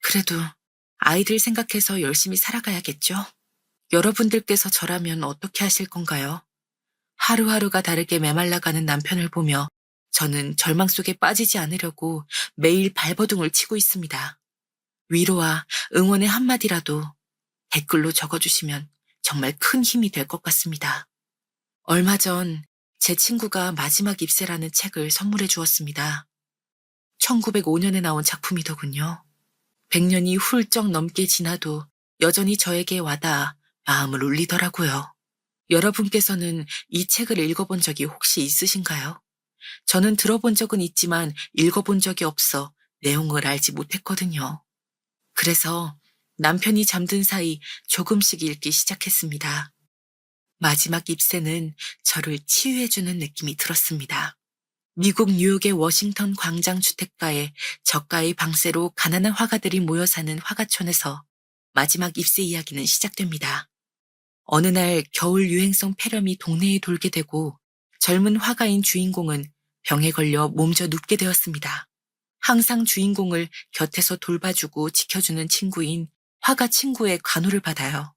그래도 아이들 생각해서 열심히 살아가야겠죠? 여러분들께서 저라면 어떻게 하실 건가요? 하루하루가 다르게 메말라가는 남편을 보며 저는 절망 속에 빠지지 않으려고 매일 발버둥을 치고 있습니다. 위로와 응원의 한마디라도 댓글로 적어주시면 정말 큰 힘이 될 것 같습니다. 얼마 전 제 친구가 마지막 입새라는 책을 선물해 주었습니다. 1905년에 나온 작품이더군요. 100년이 훌쩍 넘게 지나도 여전히 저에게 와닿아 마음을 울리더라고요. 여러분께서는 이 책을 읽어본 적이 혹시 있으신가요? 저는 들어본 적은 있지만 읽어본 적이 없어 내용을 알지 못했거든요. 그래서 남편이 잠든 사이 조금씩 읽기 시작했습니다. 마지막 잎새는 저를 치유해주는 느낌이 들었습니다. 미국 뉴욕의 워싱턴 광장 주택가에 저가의 방세로 가난한 화가들이 모여 사는 화가촌에서 마지막 잎새 이야기는 시작됩니다. 어느 날 겨울 유행성 폐렴이 동네에 돌게 되고 젊은 화가인 주인공은 병에 걸려 몸져 눕게 되었습니다. 항상 주인공을 곁에서 돌봐주고 지켜주는 친구인 화가 친구의 간호를 받아요.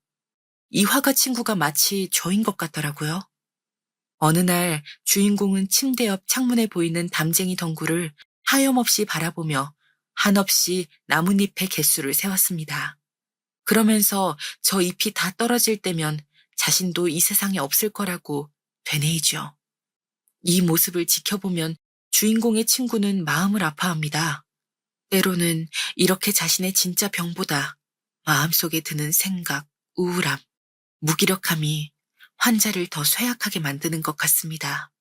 이 화가 친구가 마치 저인 것 같더라고요. 어느 날 주인공은 침대 옆 창문에 보이는 담쟁이 덩굴을 하염없이 바라보며 한없이 나뭇잎의 개수를 세웠습니다. 그러면서 저 잎이 다 떨어질 때면 자신도 이 세상에 없을 거라고 되뇌이죠. 이 모습을 지켜보면 주인공의 친구는 마음을 아파합니다. 때로는 이렇게 자신의 진짜 병보다 마음속에 드는 생각, 우울함, 무기력함이 환자를 더 쇠약하게 만드는 것 같습니다.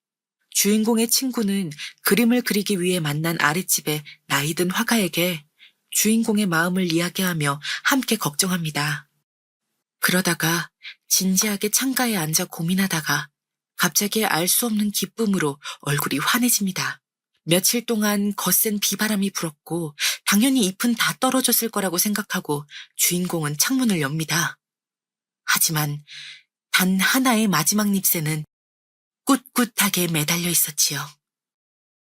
주인공의 친구는 그림을 그리기 위해 만난 아랫집의 나이든 화가에게 주인공의 마음을 이야기하며 함께 걱정합니다. 그러다가 진지하게 창가에 앉아 고민하다가 갑자기 알 수 없는 기쁨으로 얼굴이 환해집니다. 며칠 동안 거센 비바람이 불었고 당연히 잎은 다 떨어졌을 거라고 생각하고 주인공은 창문을 엽니다. 하지만 단 하나의 마지막 잎새는 꿋꿋하게 매달려 있었지요.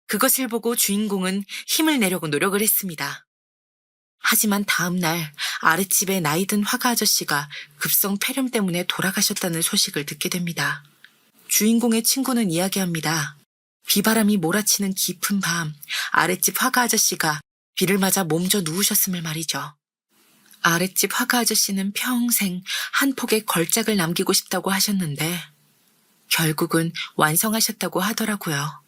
그것을 보고 주인공은 힘을 내려고 노력을 했습니다. 하지만 다음 날 아랫집의 나이든 화가 아저씨가 급성 폐렴 때문에 돌아가셨다는 소식을 듣게 됩니다. 주인공의 친구는 이야기합니다. 비바람이 몰아치는 깊은 밤, 아랫집 화가 아저씨가 비를 맞아 몸져 누우셨음을 말이죠. 아랫집 화가 아저씨는 평생 한 폭의 걸작을 남기고 싶다고 하셨는데 결국은 완성하셨다고 하더라고요.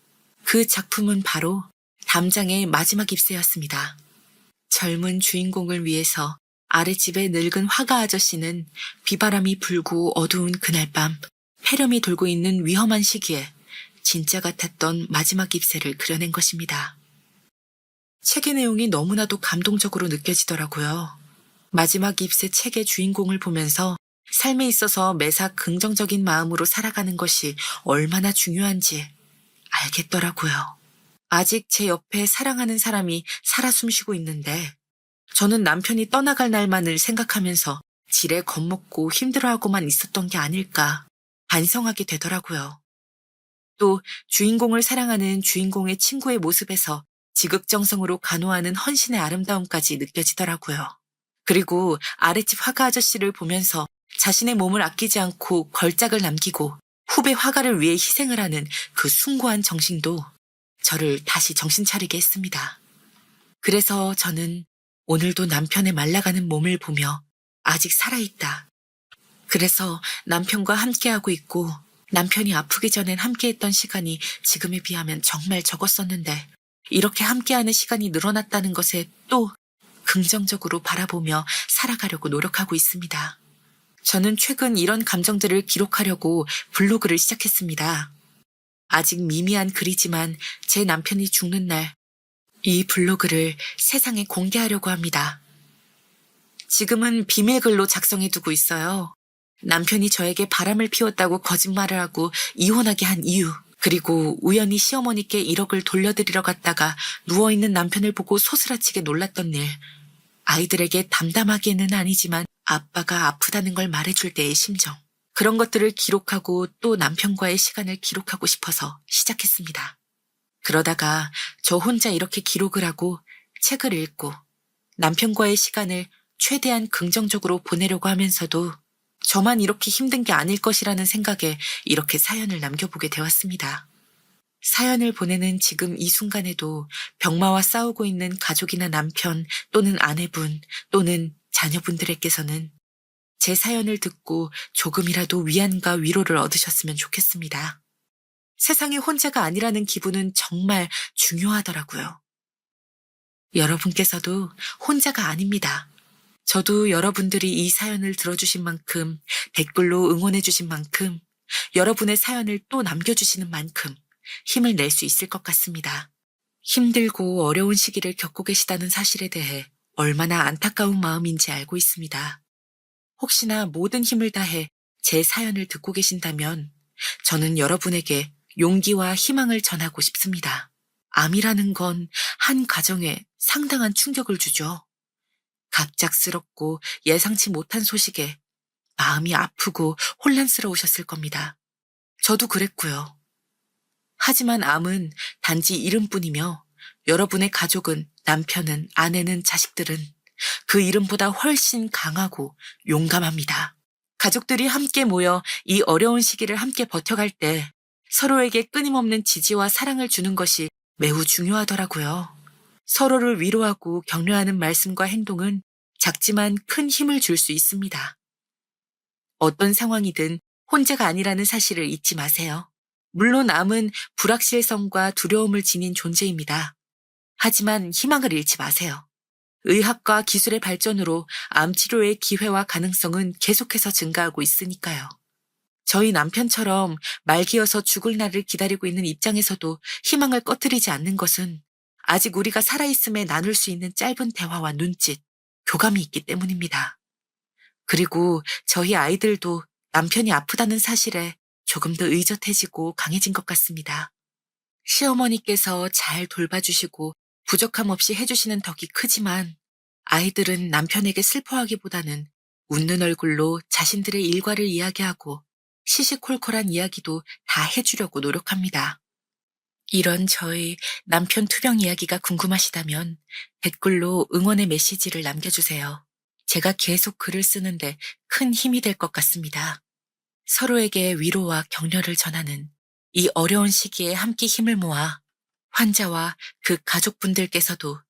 그 작품은 바로 담장의 마지막 잎새였습니다. 젊은 주인공을 위해서 아랫집의 늙은 화가 아저씨는 비바람이 불고 어두운 그날 밤 폐렴이 돌고 있는 위험한 시기에 진짜 같았던 마지막 잎새를 그려낸 것입니다. 책의 내용이 너무나도 감동적으로 느껴지더라고요. 마지막 잎새 책의 주인공을 보면서 삶에 있어서 매사 긍정적인 마음으로 살아가는 것이 얼마나 중요한지 알겠더라고요. 아직 제 옆에 사랑하는 사람이 살아 숨쉬고 있는데 저는 남편이 떠나갈 날만을 생각하면서 지레 겁먹고 힘들어하고만 있었던 게 아닐까 반성하게 되더라고요. 또 주인공을 사랑하는 주인공의 친구의 모습에서 지극정성으로 간호하는 헌신의 아름다움까지 느껴지더라고요. 그리고 아랫집 화가 아저씨를 보면서 자신의 몸을 아끼지 않고 걸작을 남기고 후배 화가를 위해 희생을 하는 그 숭고한 정신도 저를 다시 정신 차리게 했습니다. 그래서 저는 오늘도 남편의 말라가는 몸을 보며 아직 살아있다. 그래서 남편과 함께하고 있고 남편이 아프기 전엔 함께했던 시간이 지금에 비하면 정말 적었었는데 이렇게 함께하는 시간이 늘어났다는 것에 또 긍정적으로 바라보며 살아가려고 노력하고 있습니다. 저는 최근 이런 감정들을 기록하려고 블로그를 시작했습니다. 아직 미미한 글이지만 제 남편이 죽는 날 이 블로그를 세상에 공개하려고 합니다. 지금은 비밀글로 작성해두고 있어요. 남편이 저에게 바람을 피웠다고 거짓말을 하고 이혼하게 한 이유, 그리고 우연히 시어머니께 1억을 돌려드리러 갔다가 누워있는 남편을 보고 소스라치게 놀랐던 일, 아이들에게 담담하게는 아니지만 아빠가 아프다는 걸 말해줄 때의 심정, 그런 것들을 기록하고 또 남편과의 시간을 기록하고 싶어서 시작했습니다. 그러다가 저 혼자 이렇게 기록을 하고 책을 읽고 남편과의 시간을 최대한 긍정적으로 보내려고 하면서도 저만 이렇게 힘든 게 아닐 것이라는 생각에 이렇게 사연을 남겨보게 되었습니다. 사연을 보내는 지금 이 순간에도 병마와 싸우고 있는 가족이나 남편 또는 아내분 또는 자녀분들에게서는 제 사연을 듣고 조금이라도 위안과 위로를 얻으셨으면 좋겠습니다. 세상에 혼자가 아니라는 기분은 정말 중요하더라고요. 여러분께서도 혼자가 아닙니다. 저도 여러분들이 이 사연을 들어주신 만큼, 댓글로 응원해주신 만큼, 여러분의 사연을 또 남겨주시는 만큼 힘을 낼 수 있을 것 같습니다. 힘들고 어려운 시기를 겪고 계시다는 사실에 대해 얼마나 안타까운 마음인지 알고 있습니다. 혹시나 모든 힘을 다해 제 사연을 듣고 계신다면 저는 여러분에게 용기와 희망을 전하고 싶습니다. 암이라는 건 한 가정에 상당한 충격을 주죠. 갑작스럽고 예상치 못한 소식에 마음이 아프고 혼란스러우셨을 겁니다. 저도 그랬고요. 하지만 암은 단지 이름뿐이며 여러분의 가족은 남편은 아내는 자식들은 그 이름보다 훨씬 강하고 용감합니다. 가족들이 함께 모여 이 어려운 시기를 함께 버텨갈 때 서로에게 끊임없는 지지와 사랑을 주는 것이 매우 중요하더라고요. 서로를 위로하고 격려하는 말씀과 행동은 작지만 큰 힘을 줄 수 있습니다. 어떤 상황이든 혼자가 아니라는 사실을 잊지 마세요. 물론 암은 불확실성과 두려움을 지닌 존재입니다. 하지만 희망을 잃지 마세요. 의학과 기술의 발전으로 암 치료의 기회와 가능성은 계속해서 증가하고 있으니까요. 저희 남편처럼 말기어서 죽을 날을 기다리고 있는 입장에서도 희망을 꺼뜨리지 않는 것은 아직 우리가 살아있음에 나눌 수 있는 짧은 대화와 눈짓, 교감이 있기 때문입니다. 그리고 저희 아이들도 남편이 아프다는 사실에 조금 더 의젓해지고 강해진 것 같습니다. 시어머니께서 잘 돌봐주시고 부족함 없이 해주시는 덕이 크지만 아이들은 남편에게 슬퍼하기보다는 웃는 얼굴로 자신들의 일과를 이야기하고 시시콜콜한 이야기도 다 해주려고 노력합니다. 이런 저의 남편 투병 이야기가 궁금하시다면 댓글로 응원의 메시지를 남겨주세요. 제가 계속 글을 쓰는데 큰 힘이 될 것 같습니다. 서로에게 위로와 격려를 전하는 이 어려운 시기에 함께 힘을 모아 환자와 그 가족분들께서도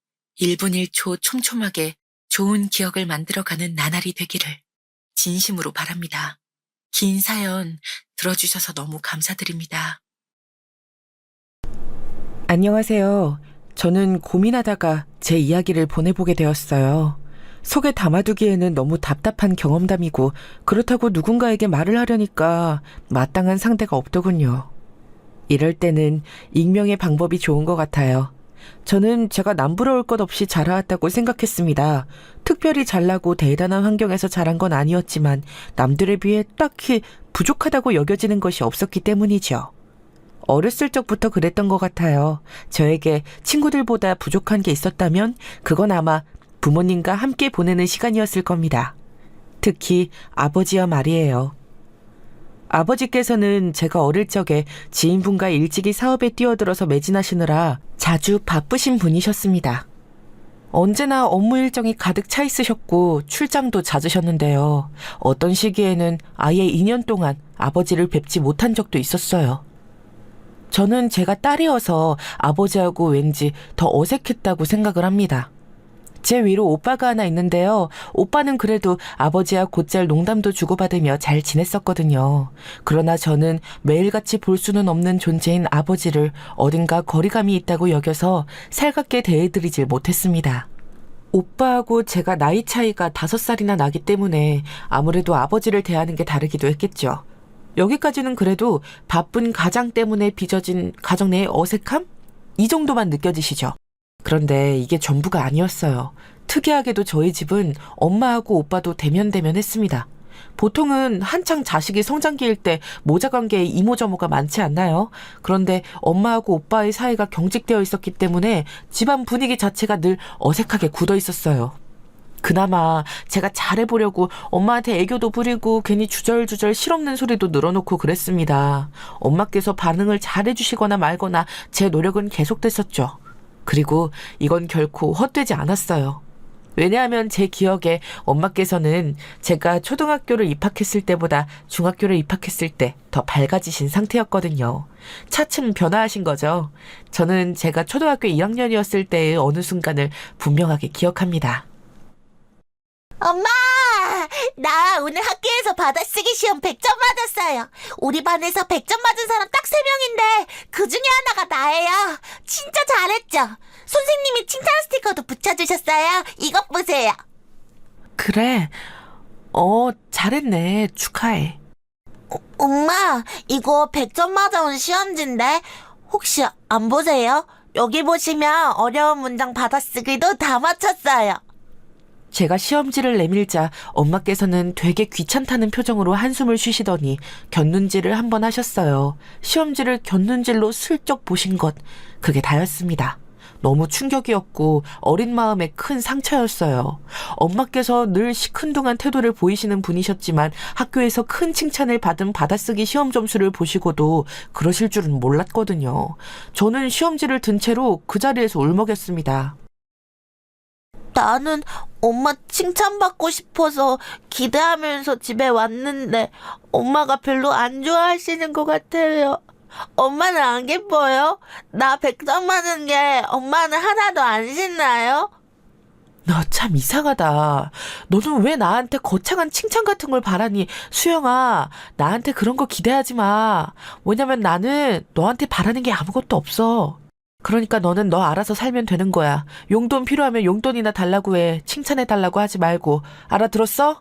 1분 1초 촘촘하게 좋은 기억을 만들어가는 나날이 되기를 진심으로 바랍니다. 긴 사연 들어주셔서 너무 감사드립니다. 안녕하세요. 저는 고민하다가 제 이야기를 보내보게 되었어요. 속에 담아두기에는 너무 답답한 경험담이고 그렇다고 누군가에게 말을 하려니까 마땅한 상대가 없더군요. 이럴 때는 익명의 방법이 좋은 것 같아요. 저는 제가 남부러울 것 없이 자라왔다고 생각했습니다. 특별히 잘나고 대단한 환경에서 자란 건 아니었지만 남들에 비해 딱히 부족하다고 여겨지는 것이 없었기 때문이죠. 어렸을 적부터 그랬던 것 같아요. 저에게 친구들보다 부족한 게 있었다면 그건 아마 부모님과 함께 보내는 시간이었을 겁니다. 특히 아버지와 말이에요. 아버지께서는 제가 어릴 적에 지인분과 일찍이 사업에 뛰어들어서 매진하시느라 자주 바쁘신 분이셨습니다. 언제나 업무 일정이 가득 차 있으셨고 출장도 잦으셨는데요. 어떤 시기에는 아예 2년 동안 아버지를 뵙지 못한 적도 있었어요. 저는 제가 딸이어서 아버지하고 왠지 더 어색했다고 생각을 합니다. 제 위로 오빠가 하나 있는데요. 오빠는 그래도 아버지와 곧잘 농담도 주고받으며 잘 지냈었거든요. 그러나 저는 매일같이 볼 수는 없는 존재인 아버지를 어딘가 거리감이 있다고 여겨서 살갑게 대해드리질 못했습니다. 오빠하고 제가 나이 차이가 5살이나 나기 때문에 아무래도 아버지를 대하는 게 다르기도 했겠죠. 여기까지는 그래도 바쁜 가장 때문에 빚어진 가정 내의 어색함? 이 정도만 느껴지시죠? 그런데 이게 전부가 아니었어요. 특이하게도 저희 집은 엄마하고 오빠도 대면대면했습니다. 보통은 한창 자식이 성장기일 때 모자관계에 이모저모가 많지 않나요? 그런데 엄마하고 오빠의 사이가 경직되어 있었기 때문에 집안 분위기 자체가 늘 어색하게 굳어 있었어요. 그나마 제가 잘해보려고 엄마한테 애교도 부리고 괜히 주절주절 실없는 소리도 늘어놓고 그랬습니다. 엄마께서 반응을 잘해주시거나 말거나 제 노력은 계속됐었죠. 그리고 이건 결코 헛되지 않았어요. 왜냐하면 제 기억에 엄마께서는 제가 초등학교를 입학했을 때보다 중학교를 입학했을 때 더 밝아지신 상태였거든요. 차츰 변화하신 거죠. 저는 제가 초등학교 2학년이었을 때의 어느 순간을 분명하게 기억합니다. 엄마! 나 오늘 학교에서 받아쓰기 시험 100점 맞았어요. 우리 반에서 100점 맞은 사람 딱 3명인데 그 중에 하나가 나예요. 진짜 잘했죠? 선생님이 칭찬 스티커도 붙여주셨어요. 이것 보세요. 그래? 잘했네. 축하해. 엄마, 이거 100점 맞아온 시험지인데 혹시 안 보세요? 여기 보시면 어려운 문장 받아쓰기도 다 맞췄어요. 제가 시험지를 내밀자 엄마께서는 되게 귀찮다는 표정으로 한숨을 쉬시더니 곁눈질을 한번 하셨어요. 시험지를 곁눈질로 슬쩍 보신 것, 그게 다였습니다. 너무 충격이었고 어린 마음에 큰 상처였어요. 엄마께서 늘 시큰둥한 태도를 보이시는 분이셨지만 학교에서 큰 칭찬을 받은 받아쓰기 시험 점수를 보시고도 그러실 줄은 몰랐거든요. 저는 시험지를 든 채로 그 자리에서 울먹였습니다. 나는 엄마 칭찬받고 싶어서 기대하면서 집에 왔는데 엄마가 별로 안 좋아하시는 것 같아요. 엄마는 안 기뻐요? 나 100점 맞은 게 엄마는 하나도 안 신나요? 너 참 이상하다. 너는 왜 나한테 거창한 칭찬 같은 걸 바라니? 수영아, 나한테 그런 거 기대하지 마. 왜냐면 나는 너한테 바라는 게 아무것도 없어. 그러니까 너는 너 알아서 살면 되는 거야. 용돈 필요하면 용돈이나 달라고 해. 칭찬해달라고 하지 말고. 알아들었어?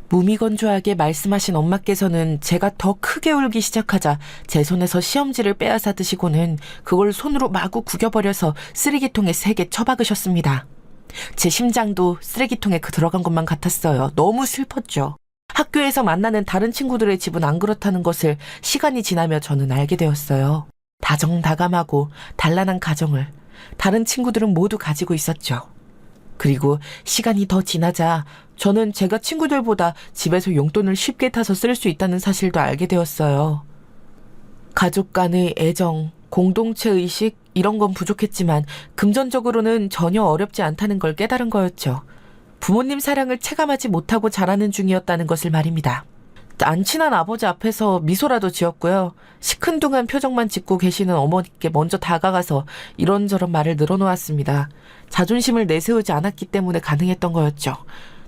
무미건조하게 말씀하신 엄마께서는 제가 더 크게 울기 시작하자 제 손에서 시험지를 빼앗아 드시고는 그걸 손으로 마구 구겨버려서 쓰레기통에 3개 처박으셨습니다. 제 심장도 쓰레기통에 들어간 것만 같았어요. 너무 슬펐죠. 학교에서 만나는 다른 친구들의 집은 안 그렇다는 것을 시간이 지나며 저는 알게 되었어요. 다정다감하고 단란한 가정을 다른 친구들은 모두 가지고 있었죠. 그리고 시간이 더 지나자 저는 제가 친구들보다 집에서 용돈을 쉽게 타서 쓸 수 있다는 사실도 알게 되었어요. 가족 간의 애정, 공동체 의식 이런 건 부족했지만 금전적으로는 전혀 어렵지 않다는 걸 깨달은 거였죠. 부모님 사랑을 체감하지 못하고 자라는 중이었다는 것을 말입니다. 안 친한 아버지 앞에서 미소라도 지었고요. 시큰둥한 표정만 짓고 계시는 어머니께 먼저 다가가서 이런저런 말을 늘어놓았습니다. 자존심을 내세우지 않았기 때문에 가능했던 거였죠.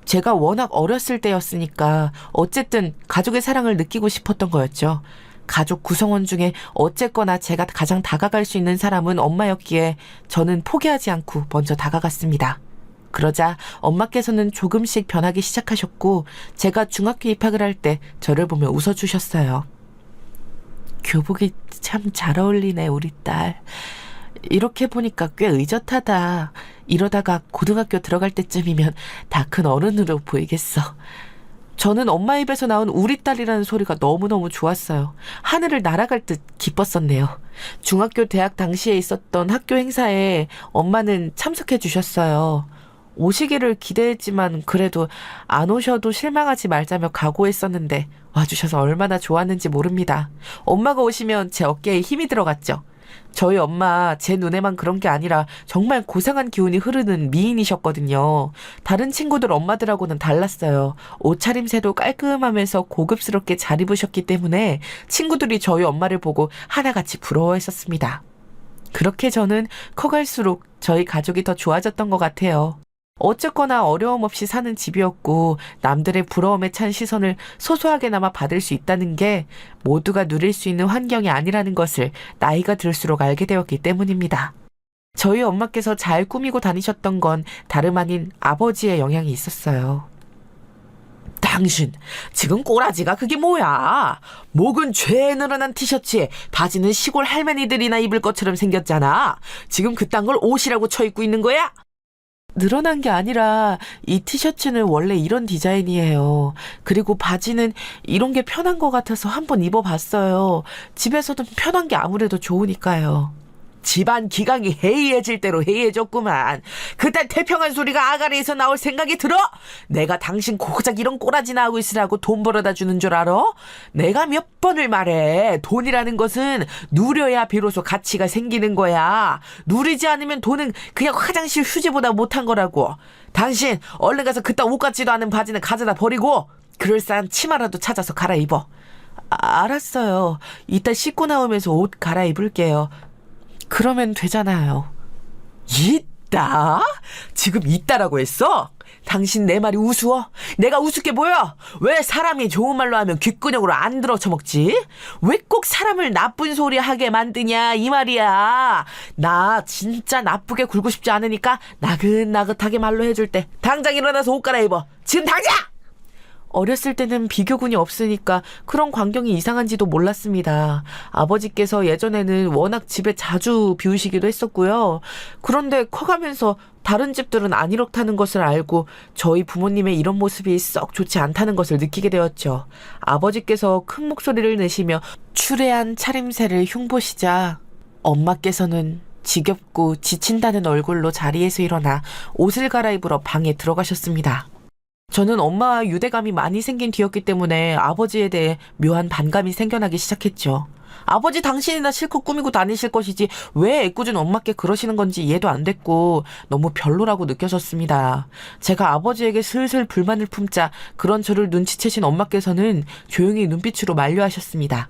제가 워낙 어렸을 때였으니까 어쨌든 가족의 사랑을 느끼고 싶었던 거였죠. 가족 구성원 중에 어쨌거나 제가 가장 다가갈 수 있는 사람은 엄마였기에 저는 포기하지 않고 먼저 다가갔습니다. 그러자 엄마께서는 조금씩 변하기 시작하셨고 제가 중학교 입학을 할 때 저를 보며 웃어주셨어요. 교복이 참 잘 어울리네 우리 딸. 이렇게 보니까 꽤 의젓하다. 이러다가 고등학교 들어갈 때쯤이면 다 큰 어른으로 보이겠어. 저는 엄마 입에서 나온 우리 딸이라는 소리가 너무너무 좋았어요. 하늘을 날아갈 듯 기뻤었네요. 중학교 대학 당시에 있었던 학교 행사에 엄마는 참석해 주셨어요. 오시기를 기대했지만 그래도 안 오셔도 실망하지 말자며 각오했었는데 와주셔서 얼마나 좋았는지 모릅니다. 엄마가 오시면 제 어깨에 힘이 들어갔죠. 저희 엄마 제 눈에만 그런 게 아니라 정말 고상한 기운이 흐르는 미인이셨거든요. 다른 친구들 엄마들하고는 달랐어요. 옷차림새도 깔끔하면서 고급스럽게 잘 입으셨기 때문에 친구들이 저희 엄마를 보고 하나같이 부러워했었습니다. 그렇게 저는 커갈수록 저희 가족이 더 좋아졌던 것 같아요. 어쨌거나 어려움 없이 사는 집이었고 남들의 부러움에 찬 시선을 소소하게나마 받을 수 있다는 게 모두가 누릴 수 있는 환경이 아니라는 것을 나이가 들수록 알게 되었기 때문입니다. 저희 엄마께서 잘 꾸미고 다니셨던 건 다름 아닌 아버지의 영향이 있었어요. 당신 지금 꼬라지가 그게 뭐야? 목은 죄 늘어난 티셔츠에 바지는 시골 할머니들이나 입을 것처럼 생겼잖아. 지금 그딴 걸 옷이라고 쳐 입고 있는 거야? 늘어난 게 아니라 이 티셔츠는 원래 이런 디자인이에요. 그리고 바지는 이런 게 편한 것 같아서 한번 입어봤어요. 집에서도 편한 게 아무래도 좋으니까요. 집안 기강이 해이해질 대로 해이해졌구만. 그딴 태평한 소리가 아가리에서 나올 생각이 들어? 내가 당신 고작 이런 꼬라지나 하고 있으라고 돈 벌어다 주는 줄 알아? 내가 몇 번을 말해. 돈이라는 것은 누려야 비로소 가치가 생기는 거야. 누리지 않으면 돈은 그냥 화장실 휴지보다 못한 거라고. 당신 얼른 가서 그딴 옷 같지도 않은 바지는 가져다 버리고 그럴싸한 치마라도 찾아서 갈아입어. 알았어요. 이따 씻고 나오면서 옷 갈아입을게요. 그러면 되잖아요. 있다? 지금 있다라고 했어? 당신 내 말이 우스워? 내가 우습게 보여? 왜 사람이 좋은 말로 하면 귓근육으로 안 들어 처먹지? 왜 꼭 사람을 나쁜 소리 하게 만드냐 이 말이야. 나 진짜 나쁘게 굴고 싶지 않으니까 나긋나긋하게 말로 해줄 때 당장 일어나서 옷 갈아입어. 지금 당장! 어렸을 때는 비교군이 없으니까 그런 광경이 이상한지도 몰랐습니다. 아버지께서 예전에는 워낙 집에 자주 비우시기도 했었고요. 그런데 커가면서 다른 집들은 안 이렇다는 것을 알고 저희 부모님의 이런 모습이 썩 좋지 않다는 것을 느끼게 되었죠. 아버지께서 큰 목소리를 내시며 추레한 차림새를 흉보시자 엄마께서는 지겹고 지친다는 얼굴로 자리에서 일어나 옷을 갈아입으러 방에 들어가셨습니다. 저는 엄마와 유대감이 많이 생긴 뒤였기 때문에 아버지에 대해 묘한 반감이 생겨나기 시작했죠. 아버지 당신이나 실컷 꾸미고 다니실 것이지 왜 애꿎은 엄마께 그러시는 건지 이해도 안 됐고 너무 별로라고 느껴졌습니다. 제가 아버지에게 슬슬 불만을 품자 그런 저를 눈치채신 엄마께서는 조용히 눈빛으로 만류하셨습니다.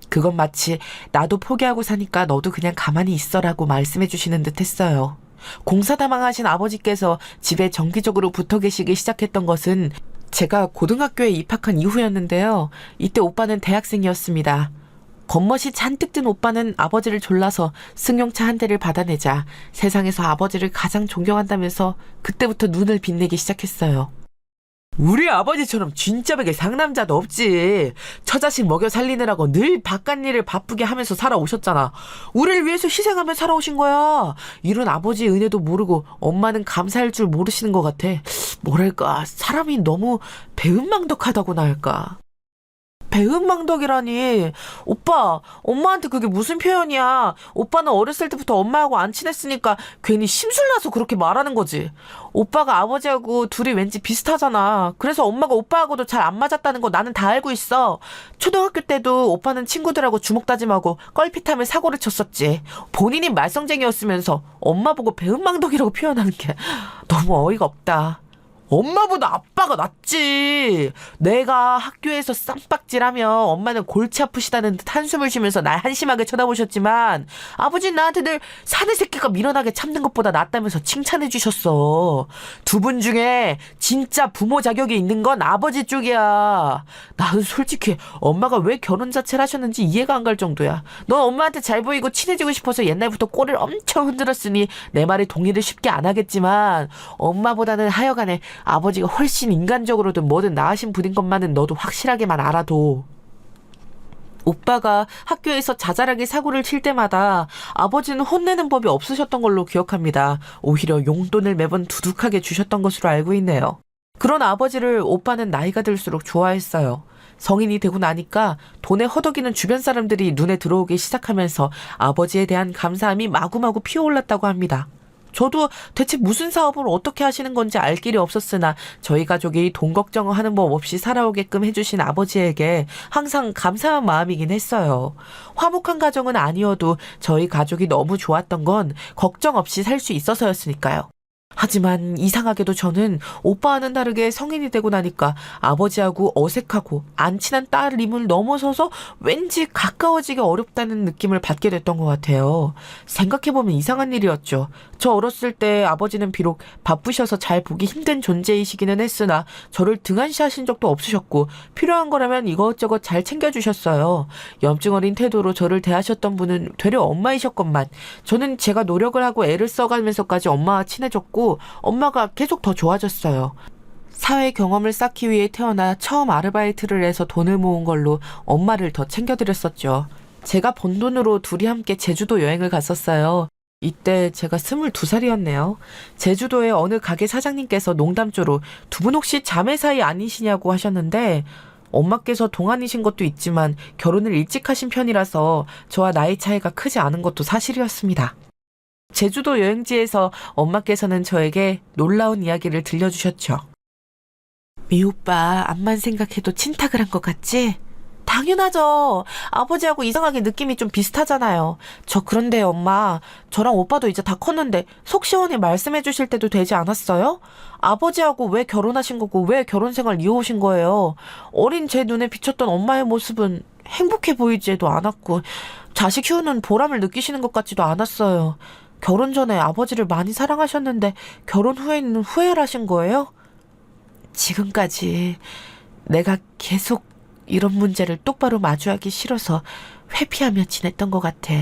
그건 마치 나도 포기하고 사니까 너도 그냥 가만히 있어라고 말씀해 주시는 듯 했어요. 공사다망하신 아버지께서 집에 정기적으로 붙어 계시기 시작했던 것은 제가 고등학교에 입학한 이후였는데요. 이때 오빠는 대학생이었습니다. 겉멋이 잔뜩 든 오빠는 아버지를 졸라서 승용차 한 대를 받아내자 세상에서 아버지를 가장 존경한다면서 그때부터 눈을 빛내기 시작했어요. 우리 아버지처럼 진짜백의 상남자도 없지. 처자식 먹여 살리느라고 늘 바깥 일을 바쁘게 하면서 살아오셨잖아. 우리를 위해서 희생하며 살아오신 거야. 이런 아버지의 은혜도 모르고 엄마는 감사할 줄 모르시는 것 같아. 뭐랄까 사람이 너무 배은망덕하다고나 할까. 배은망덕이라니. 오빠, 엄마한테 그게 무슨 표현이야. 오빠는 어렸을 때부터 엄마하고 안 친했으니까 괜히 심술나서 그렇게 말하는 거지. 오빠가 아버지하고 둘이 왠지 비슷하잖아. 그래서 엄마가 오빠하고도 잘 안 맞았다는 거 나는 다 알고 있어. 초등학교 때도 오빠는 친구들하고 주먹 다짐하고 껄핏하며 사고를 쳤었지. 본인이 말썽쟁이였으면서 엄마 보고 배은망덕이라고 표현하는 게 너무 어이가 없다. 엄마보다 아빠가 낫지. 내가 학교에서 쌈박질하면 엄마는 골치 아프시다는 듯 한숨을 쉬면서 날 한심하게 쳐다보셨지만 아버지는 나한테 늘 사내 새끼가 미련하게 참는 것보다 낫다면서 칭찬해 주셨어. 두 분 중에 진짜 부모 자격이 있는 건 아버지 쪽이야. 나는 솔직히 엄마가 왜 결혼 자체를 하셨는지 이해가 안 갈 정도야. 넌 엄마한테 잘 보이고 친해지고 싶어서 옛날부터 꼬리를 엄청 흔들었으니 내 말에 동의를 쉽게 안 하겠지만 엄마보다는 하여간에 아버지가 훨씬 인간적으로든 뭐든 나으신 분인 것만은 너도 확실하게만 알아도. 오빠가 학교에서 자잘하게 사고를 칠 때마다 아버지는 혼내는 법이 없으셨던 걸로 기억합니다. 오히려 용돈을 매번 두둑하게 주셨던 것으로 알고 있네요. 그런 아버지를 오빠는 나이가 들수록 좋아했어요. 성인이 되고 나니까 돈에 허덕이는 주변 사람들이 눈에 들어오기 시작하면서 아버지에 대한 감사함이 마구마구 피어올랐다고 합니다. 저도 대체 무슨 사업을 어떻게 하시는 건지 알 길이 없었으나 저희 가족이 돈 걱정하는 법 없이 살아오게끔 해주신 아버지에게 항상 감사한 마음이긴 했어요. 화목한 가정은 아니어도 저희 가족이 너무 좋았던 건 걱정 없이 살 수 있어서였으니까요. 하지만 이상하게도 저는 오빠와는 다르게 성인이 되고 나니까 아버지하고 어색하고 안 친한 딸임을 넘어서서 왠지 가까워지기 어렵다는 느낌을 받게 됐던 것 같아요. 생각해보면 이상한 일이었죠. 저 어렸을 때 아버지는 비록 바쁘셔서 잘 보기 힘든 존재이시기는 했으나 저를 등한시하신 적도 없으셨고 필요한 거라면 이것저것 잘 챙겨주셨어요. 염증 어린 태도로 저를 대하셨던 분은 되려 엄마이셨건만 저는 제가 노력을 하고 애를 써가면서까지 엄마와 친해졌고 엄마가 계속 더 좋아졌어요. 사회 경험을 쌓기 위해 태어나 처음 아르바이트를 해서 돈을 모은 걸로 엄마를 더 챙겨드렸었죠. 제가 번 돈으로 둘이 함께 제주도 여행을 갔었어요. 이때 제가 22살이었네요. 제주도의 어느 가게 사장님께서 농담조로 두 분 혹시 자매 사이 아니시냐고 하셨는데 엄마께서 동안이신 것도 있지만 결혼을 일찍 하신 편이라서 저와 나이 차이가 크지 않은 것도 사실이었습니다. 제주도 여행지에서 엄마께서는 저에게 놀라운 이야기를 들려주셨죠. 미오빠 앞만 생각해도 친탁을 한 것 같지? 당연하죠. 아버지하고 이상하게 느낌이 좀 비슷하잖아요. 저 그런데 엄마, 저랑 오빠도 이제 다 컸는데 속 시원히 말씀해 주실 때도 되지 않았어요? 아버지하고 왜 결혼하신 거고 왜 결혼 생활 이어오신 거예요? 어린 제 눈에 비쳤던 엄마의 모습은 행복해 보이지도 않았고 자식 키우는 보람을 느끼시는 것 같지도 않았어요. 결혼 전에 아버지를 많이 사랑하셨는데 결혼 후에는 후회를 하신 거예요? 지금까지 내가 계속 이런 문제를 똑바로 마주하기 싫어서 회피하며 지냈던 것 같아.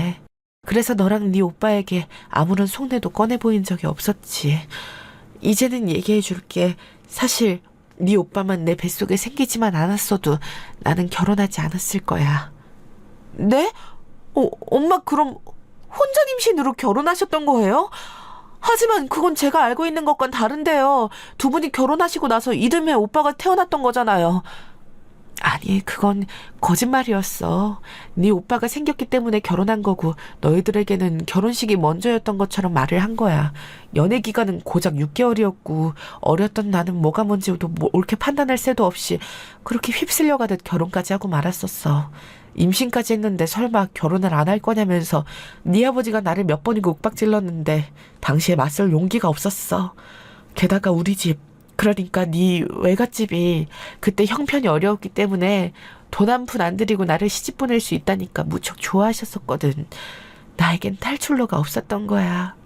그래서 너랑 네 오빠에게 아무런 속내도 꺼내 보인 적이 없었지. 이제는 얘기해 줄게. 사실 네 오빠만 내 뱃속에 생기지만 않았어도 나는 결혼하지 않았을 거야. 네? 엄마 그럼 혼전 임신으로 결혼하셨던 거예요? 하지만 그건 제가 알고 있는 것과는 다른데요. 두 분이 결혼하시고 나서 이듬해 오빠가 태어났던 거잖아요. 아니, 그건 거짓말이었어. 네 오빠가 생겼기 때문에 결혼한 거고 너희들에게는 결혼식이 먼저였던 것처럼 말을 한 거야. 연애 기간은 고작 6개월이었고 어렸던 나는 뭐가 뭔지도 옳게 판단할 새도 없이 그렇게 휩쓸려가듯 결혼까지 하고 말았었어. 임신까지 했는데 설마 결혼을 안 할 거냐면서 네 아버지가 나를 몇 번이고 윽박질렀는데 당시에 맞설 용기가 없었어. 게다가 우리 집, 그러니까 네 외갓집이 그때 형편이 어려웠기 때문에 돈 한 푼 안 들이고 나를 시집 보낼 수 있다니까 무척 좋아하셨었거든. 나에겐 탈출로가 없었던 거야.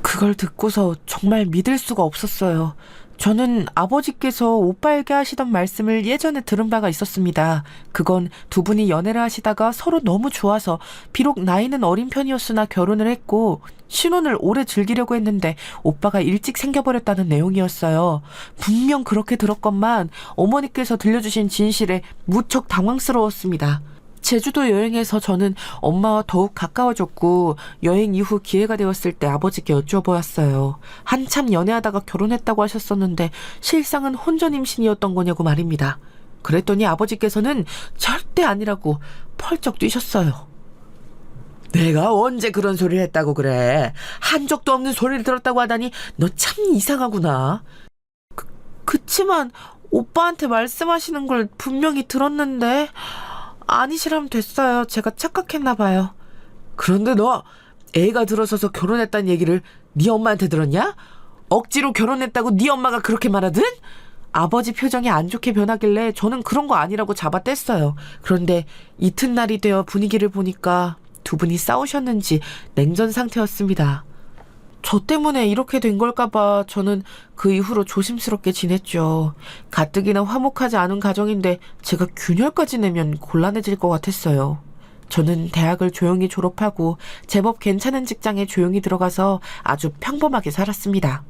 그걸 듣고서 정말 믿을 수가 없었어요. 저는 아버지께서 오빠에게 하시던 말씀을 예전에 들은 바가 있었습니다. 그건 두 분이 연애를 하시다가 서로 너무 좋아서 비록 나이는 어린 편이었으나 결혼을 했고 신혼을 오래 즐기려고 했는데 오빠가 일찍 생겨버렸다는 내용이었어요. 분명 그렇게 들었건만 어머니께서 들려주신 진실에 무척 당황스러웠습니다. 제주도 여행에서 저는 엄마와 더욱 가까워졌고 여행 이후 기회가 되었을 때 아버지께 여쭤보았어요. 한참 연애하다가 결혼했다고 하셨었는데 실상은 혼전 임신이었던 거냐고 말입니다. 그랬더니 아버지께서는 절대 아니라고 펄쩍 뛰셨어요. 내가 언제 그런 소리를 했다고 그래. 한 적도 없는 소리를 들었다고 하다니 너 참 이상하구나. 그치만 오빠한테 말씀하시는 걸 분명히 들었는데 아니시라면 됐어요. 제가 착각했나 봐요. 그런데 너 애가 들어서서 결혼했다는 얘기를 네 엄마한테 들었냐? 억지로 결혼했다고 네 엄마가 그렇게 말하든? 아버지 표정이 안 좋게 변하길래 저는 그런 거 아니라고 잡아뗐어요. 그런데 이튿날이 되어 분위기를 보니까 두 분이 싸우셨는지 냉전 상태였습니다. 저 때문에 이렇게 된 걸까봐 저는 그 이후로 조심스럽게 지냈죠. 가뜩이나 화목하지 않은 가정인데 제가 균열까지 내면 곤란해질 것 같았어요. 저는 대학을 조용히 졸업하고 제법 괜찮은 직장에 조용히 들어가서 아주 평범하게 살았습니다.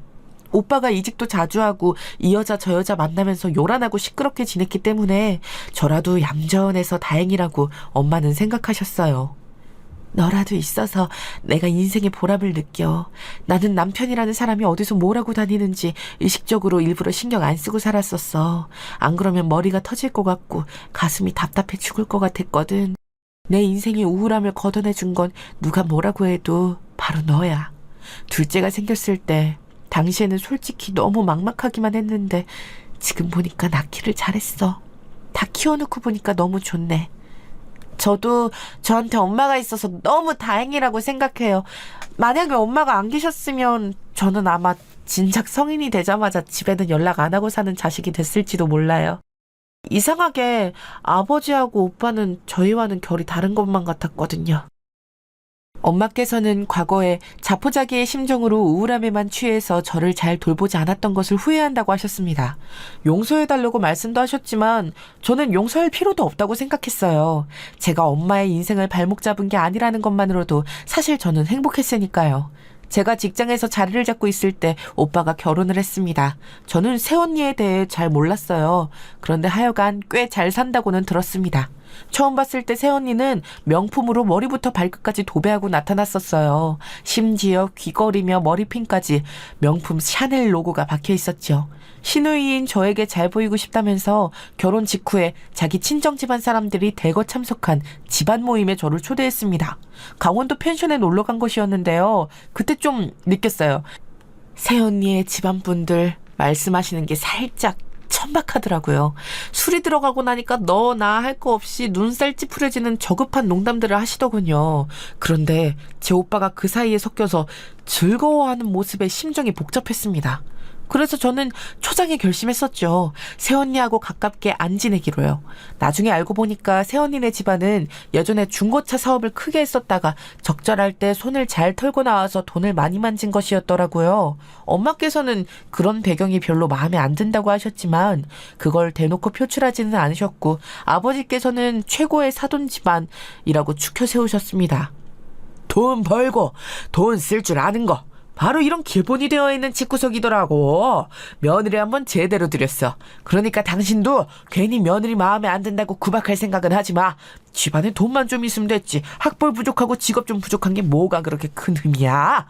오빠가 이직도 자주 하고 이 여자 저 여자 만나면서 요란하고 시끄럽게 지냈기 때문에 저라도 얌전해서 다행이라고 엄마는 생각하셨어요. 너라도 있어서 내가 인생의 보람을 느껴. 나는 남편이라는 사람이 어디서 뭘 하고 다니는지 의식적으로 일부러 신경 안 쓰고 살았었어. 안 그러면 머리가 터질 것 같고 가슴이 답답해 죽을 것 같았거든. 내 인생의 우울함을 걷어내준 건 누가 뭐라고 해도 바로 너야. 둘째가 생겼을 때 당시에는 솔직히 너무 막막하기만 했는데 지금 보니까 낳기를 잘했어. 다 키워놓고 보니까 너무 좋네. 저도 저한테 엄마가 있어서 너무 다행이라고 생각해요. 만약에 엄마가 안 계셨으면 저는 아마 진작 성인이 되자마자 집에는 연락 안 하고 사는 자식이 됐을지도 몰라요. 이상하게 아버지하고 오빠는 저희와는 결이 다른 것만 같았거든요. 엄마께서는 과거에 자포자기의 심정으로 우울함에만 취해서 저를 잘 돌보지 않았던 것을 후회한다고 하셨습니다. 용서해달라고 말씀도 하셨지만 저는 용서할 필요도 없다고 생각했어요. 제가 엄마의 인생을 발목 잡은 게 아니라는 것만으로도 사실 저는 행복했으니까요. 제가 직장에서 자리를 잡고 있을 때 오빠가 결혼을 했습니다. 저는 새언니에 대해 잘 몰랐어요. 그런데 하여간 꽤 잘 산다고는 들었습니다. 처음 봤을 때 새언니는 명품으로 머리부터 발끝까지 도배하고 나타났었어요. 심지어 귀걸이며 머리핀까지 명품 샤넬 로고가 박혀 있었죠. 시누이인 저에게 잘 보이고 싶다면서 결혼 직후에 자기 친정 집안 사람들이 대거 참석한 집안 모임에 저를 초대했습니다. 강원도 펜션에 놀러 간 것이었는데요. 그때 좀 느꼈어요. 새언니의 집안분들 말씀하시는 게 살짝 천박하더라고요. 술이 들어가고 나니까 너 나 할 거 없이 눈살 찌푸려지는 저급한 농담들을 하시더군요. 그런데 제 오빠가 그 사이에 섞여서 즐거워하는 모습에 심정이 복잡했습니다. 그래서 저는 초장에 결심했었죠. 새언니하고 가깝게 안 지내기로요. 나중에 알고 보니까 새언니네 집안은 예전에 중고차 사업을 크게 했었다가 적절할 때 손을 잘 털고 나와서 돈을 많이 만진 것이었더라고요. 엄마께서는 그런 배경이 별로 마음에 안 든다고 하셨지만 그걸 대놓고 표출하지는 않으셨고 아버지께서는 최고의 사돈 집안이라고 추켜 세우셨습니다. 돈 벌고 돈 쓸 줄 아는 거. 바로 이런 기본이 되어 있는 집구석이더라고. 며느리 한번 제대로 들였어. 그러니까 당신도 괜히 며느리 마음에 안 든다고 구박할 생각은 하지 마. 집안에 돈만 좀 있으면 됐지. 학벌 부족하고 직업 좀 부족한 게 뭐가 그렇게 큰 흠이야.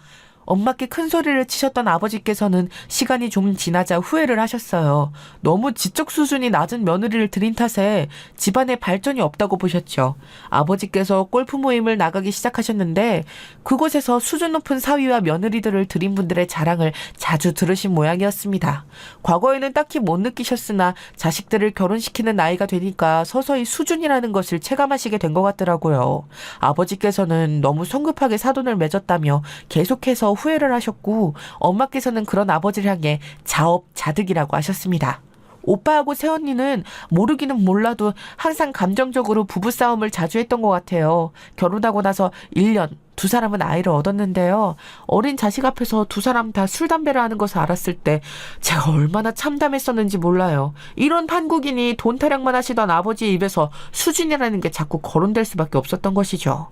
엄마께 큰 소리를 치셨던 아버지께서는 시간이 좀 지나자 후회를 하셨어요. 너무 지적 수준이 낮은 며느리를 들인 탓에 집안에 발전이 없다고 보셨죠. 아버지께서 골프 모임을 나가기 시작하셨는데 그곳에서 수준 높은 사위와 며느리들을 들인 분들의 자랑을 자주 들으신 모양이었습니다. 과거에는 딱히 못 느끼셨으나 자식들을 결혼시키는 나이가 되니까 서서히 수준이라는 것을 체감하시게 된 것 같더라고요. 아버지께서는 너무 성급하게 사돈을 맺었다며 계속해서 후회를 하셨고 엄마께서는 그런 아버지를 향해 자업자득이라고 하셨습니다. 오빠하고 새언니는 모르기는 몰라도 항상 감정적으로 부부싸움을 자주 했던 것 같아요. 결혼하고 나서 1년 두 사람은 아이를 얻었는데요. 어린 자식 앞에서 두 사람 다 술 담배를 하는 것을 알았을 때 제가 얼마나 참담했었는지 몰라요. 이런 한국인이 돈 타령만 하시던 아버지의 입에서 수준이라는 게 자꾸 거론될 수밖에 없었던 것이죠.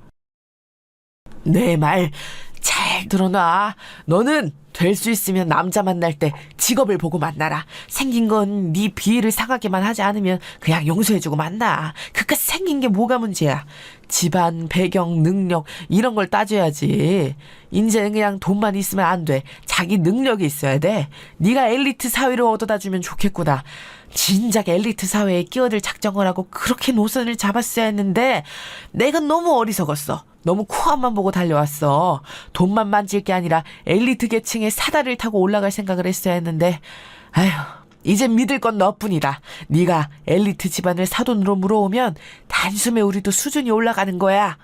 내 말 잘 들어놔. 너는 될 수 있으면 남자 만날 때 직업을 보고 만나라. 생긴 건 네 비위를 상하게만 하지 않으면 그냥 용서해주고 만나. 그깟 생긴 게 뭐가 문제야. 집안, 배경, 능력 이런 걸 따져야지. 인제는 그냥 돈만 있으면 안 돼. 자기 능력이 있어야 돼. 네가 엘리트 사회를 얻어다 주면 좋겠구나. 진작 엘리트 사회에 끼어들 작정을 하고 그렇게 노선을 잡았어야 했는데 내가 너무 어리석었어. 너무 코앞만 보고 달려왔어. 돈만 만질 게 아니라 엘리트 계층의 사다리를 타고 올라갈 생각을 했어야 했는데 아휴, 이제 믿을 건 너뿐이다. 네가 엘리트 집안을 사돈으로 물어오면 단숨에 우리도 수준이 올라가는 거야.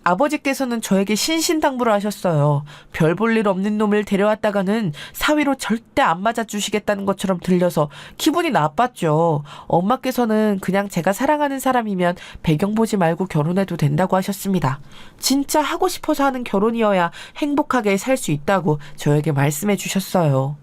아버지께서는 저에게 신신당부를 하셨어요. 별 볼 일 없는 놈을 데려왔다가는 사위로 절대 안 맞아주시겠다는 것처럼 들려서 기분이 나빴죠. 엄마께서는 그냥 제가 사랑하는 사람이면 배경 보지 말고 결혼해도 된다고 하셨습니다. 진짜 하고 싶어서 하는 결혼이어야 행복하게 살 수 있다고 저에게 말씀해 주셨어요.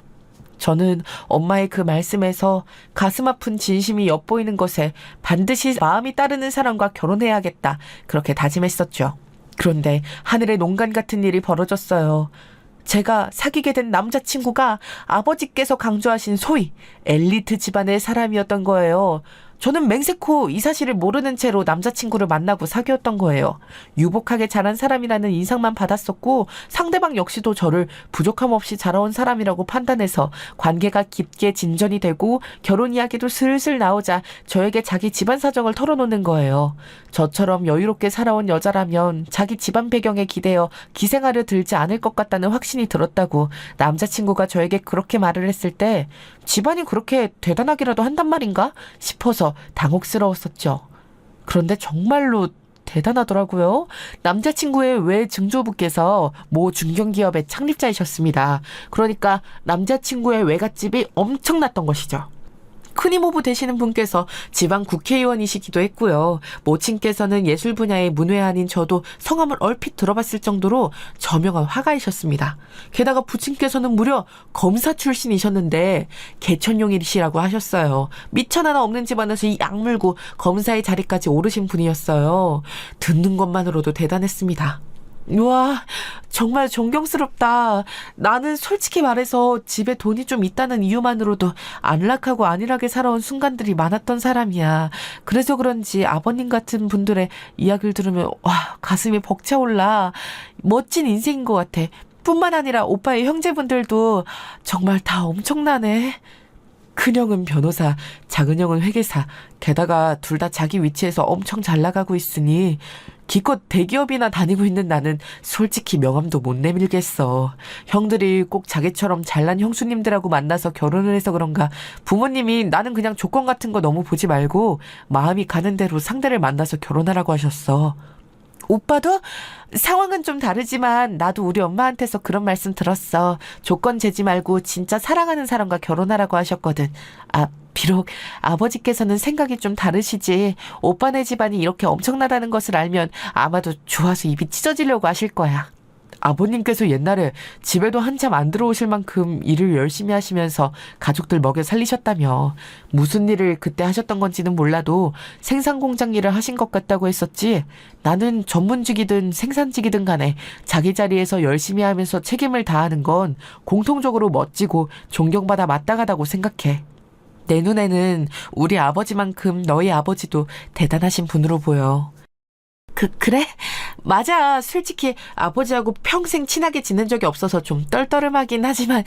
저는 엄마의 그 말씀에서 가슴 아픈 진심이 엿보이는 것에 반드시 마음이 따르는 사람과 결혼해야겠다. 그렇게 다짐했었죠. 그런데 하늘의 농간 같은 일이 벌어졌어요. 제가 사귀게 된 남자친구가 아버지께서 강조하신 소위 엘리트 집안의 사람이었던 거예요. 저는 맹세코 이 사실을 모르는 채로 남자친구를 만나고 사귀었던 거예요. 유복하게 자란 사람이라는 인상만 받았었고 상대방 역시도 저를 부족함 없이 자라온 사람이라고 판단해서 관계가 깊게 진전이 되고 결혼 이야기도 슬슬 나오자 저에게 자기 집안 사정을 털어놓는 거예요. 저처럼 여유롭게 살아온 여자라면 자기 집안 배경에 기대어 기생하려 들지 않을 것 같다는 확신이 들었다고 남자친구가 저에게 그렇게 말을 했을 때 집안이 그렇게 대단하기라도 한단 말인가 싶어서 당혹스러웠었죠. 그런데 정말로 대단하더라고요. 남자친구의 외 증조부께서 모 중견기업의 창립자이셨습니다. 그러니까 남자친구의 외갓집이 엄청났던 것이죠. 큰이모부 되시는 분께서 지방 국회의원이시기도 했고요. 모친께서는 예술 분야의 문외한인 저도 성함을 얼핏 들어봤을 정도로 저명한 화가이셨습니다. 게다가 부친께서는 무려 검사 출신이셨는데 개천용이시라고 하셨어요. 미천 하나 없는 집안에서 이 약물고 검사의 자리까지 오르신 분이었어요. 듣는 것만으로도 대단했습니다. 우와, 정말 존경스럽다. 나는 솔직히 말해서 집에 돈이 좀 있다는 이유만으로도 안락하고 안일하게 살아온 순간들이 많았던 사람이야. 그래서 그런지 아버님 같은 분들의 이야기를 들으면 와, 가슴이 벅차올라. 멋진 인생인 것 같아. 뿐만 아니라 오빠의 형제분들도 정말 다 엄청나네. 큰형은 변호사, 작은형은 회계사, 게다가 둘 다 자기 위치에서 엄청 잘 나가고 있으니 기껏 대기업이나 다니고 있는 나는 솔직히 명함도 못 내밀겠어. 형들이 꼭 자기처럼 잘난 형수님들하고 만나서 결혼을 해서 그런가 부모님이 나는 그냥 조건 같은 거 너무 보지 말고 마음이 가는 대로 상대를 만나서 결혼하라고 하셨어. 오빠도 상황은 좀 다르지만 나도 우리 엄마한테서 그런 말씀 들었어. 조건 재지 말고 진짜 사랑하는 사람과 결혼하라고 하셨거든. 비록 아버지께서는 생각이 좀 다르시지 오빠네 집안이 이렇게 엄청나다는 것을 알면 아마도 좋아서 입이 찢어지려고 하실 거야. 아버님께서 옛날에 집에도 한참 안 들어오실 만큼 일을 열심히 하시면서 가족들 먹여 살리셨다며. 무슨 일을 그때 하셨던 건지는 몰라도 생산 공장 일을 하신 것 같다고 했었지. 나는 전문직이든 생산직이든 간에 자기 자리에서 열심히 하면서 책임을 다하는 건 공통적으로 멋지고 존경받아 마땅하다고 생각해. 내 눈에는 우리 아버지만큼 너희 아버지도 대단하신 분으로 보여. 그래? 맞아. 솔직히 아버지하고 평생 친하게 지낸 적이 없어서 좀 떨떠름하긴 하지만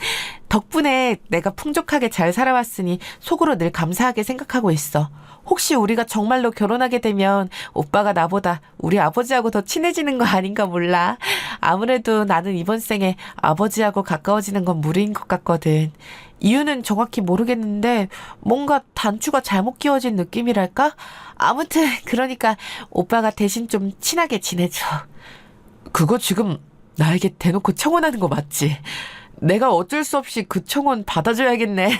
덕분에 내가 풍족하게 잘 살아왔으니 속으로 늘 감사하게 생각하고 있어. 혹시 우리가 정말로 결혼하게 되면 오빠가 나보다 우리 아버지하고 더 친해지는 거 아닌가 몰라. 아무래도 나는 이번 생에 아버지하고 가까워지는 건 무리인 것 같거든. 이유는 정확히 모르겠는데 뭔가 단추가 잘못 끼워진 느낌이랄까? 아무튼 그러니까 오빠가 대신 좀 친하게 지내줘. 그거 지금 나에게 대놓고 청혼하는 거 맞지? 내가 어쩔 수 없이 그 청혼 받아줘야겠네.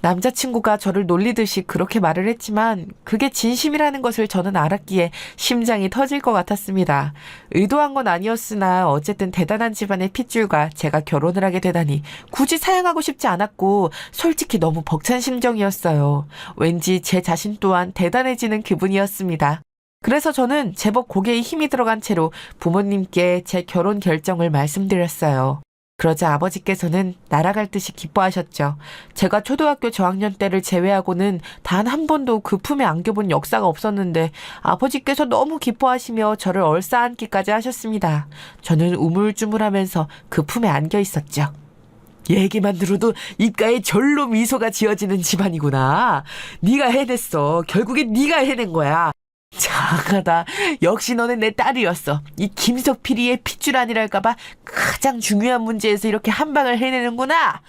남자친구가 저를 놀리듯이 그렇게 말을 했지만 그게 진심이라는 것을 저는 알았기에 심장이 터질 것 같았습니다. 의도한 건 아니었으나 어쨌든 대단한 집안의 핏줄과 제가 결혼을 하게 되다니 굳이 사양하고 싶지 않았고 솔직히 너무 벅찬 심정이었어요. 왠지 제 자신 또한 대단해지는 기분이었습니다. 그래서 저는 제법 고개에 힘이 들어간 채로 부모님께 제 결혼 결정을 말씀드렸어요. 그러자 아버지께서는 날아갈 듯이 기뻐하셨죠. 제가 초등학교 저학년 때를 제외하고는 단 한 번도 그 품에 안겨본 역사가 없었는데 아버지께서 너무 기뻐하시며 저를 얼싸안기까지 하셨습니다. 저는 우물쭈물하면서 그 품에 안겨 있었죠. 얘기만 들어도 입가에 절로 미소가 지어지는 집안이구나. 네가 해냈어. 결국엔 네가 해낸 거야. 장하다. 역시 너는 내 딸이었어. 이 김석필이의 핏줄 아니랄까봐 가장 중요한 문제에서 이렇게 한 방을 해내는구나.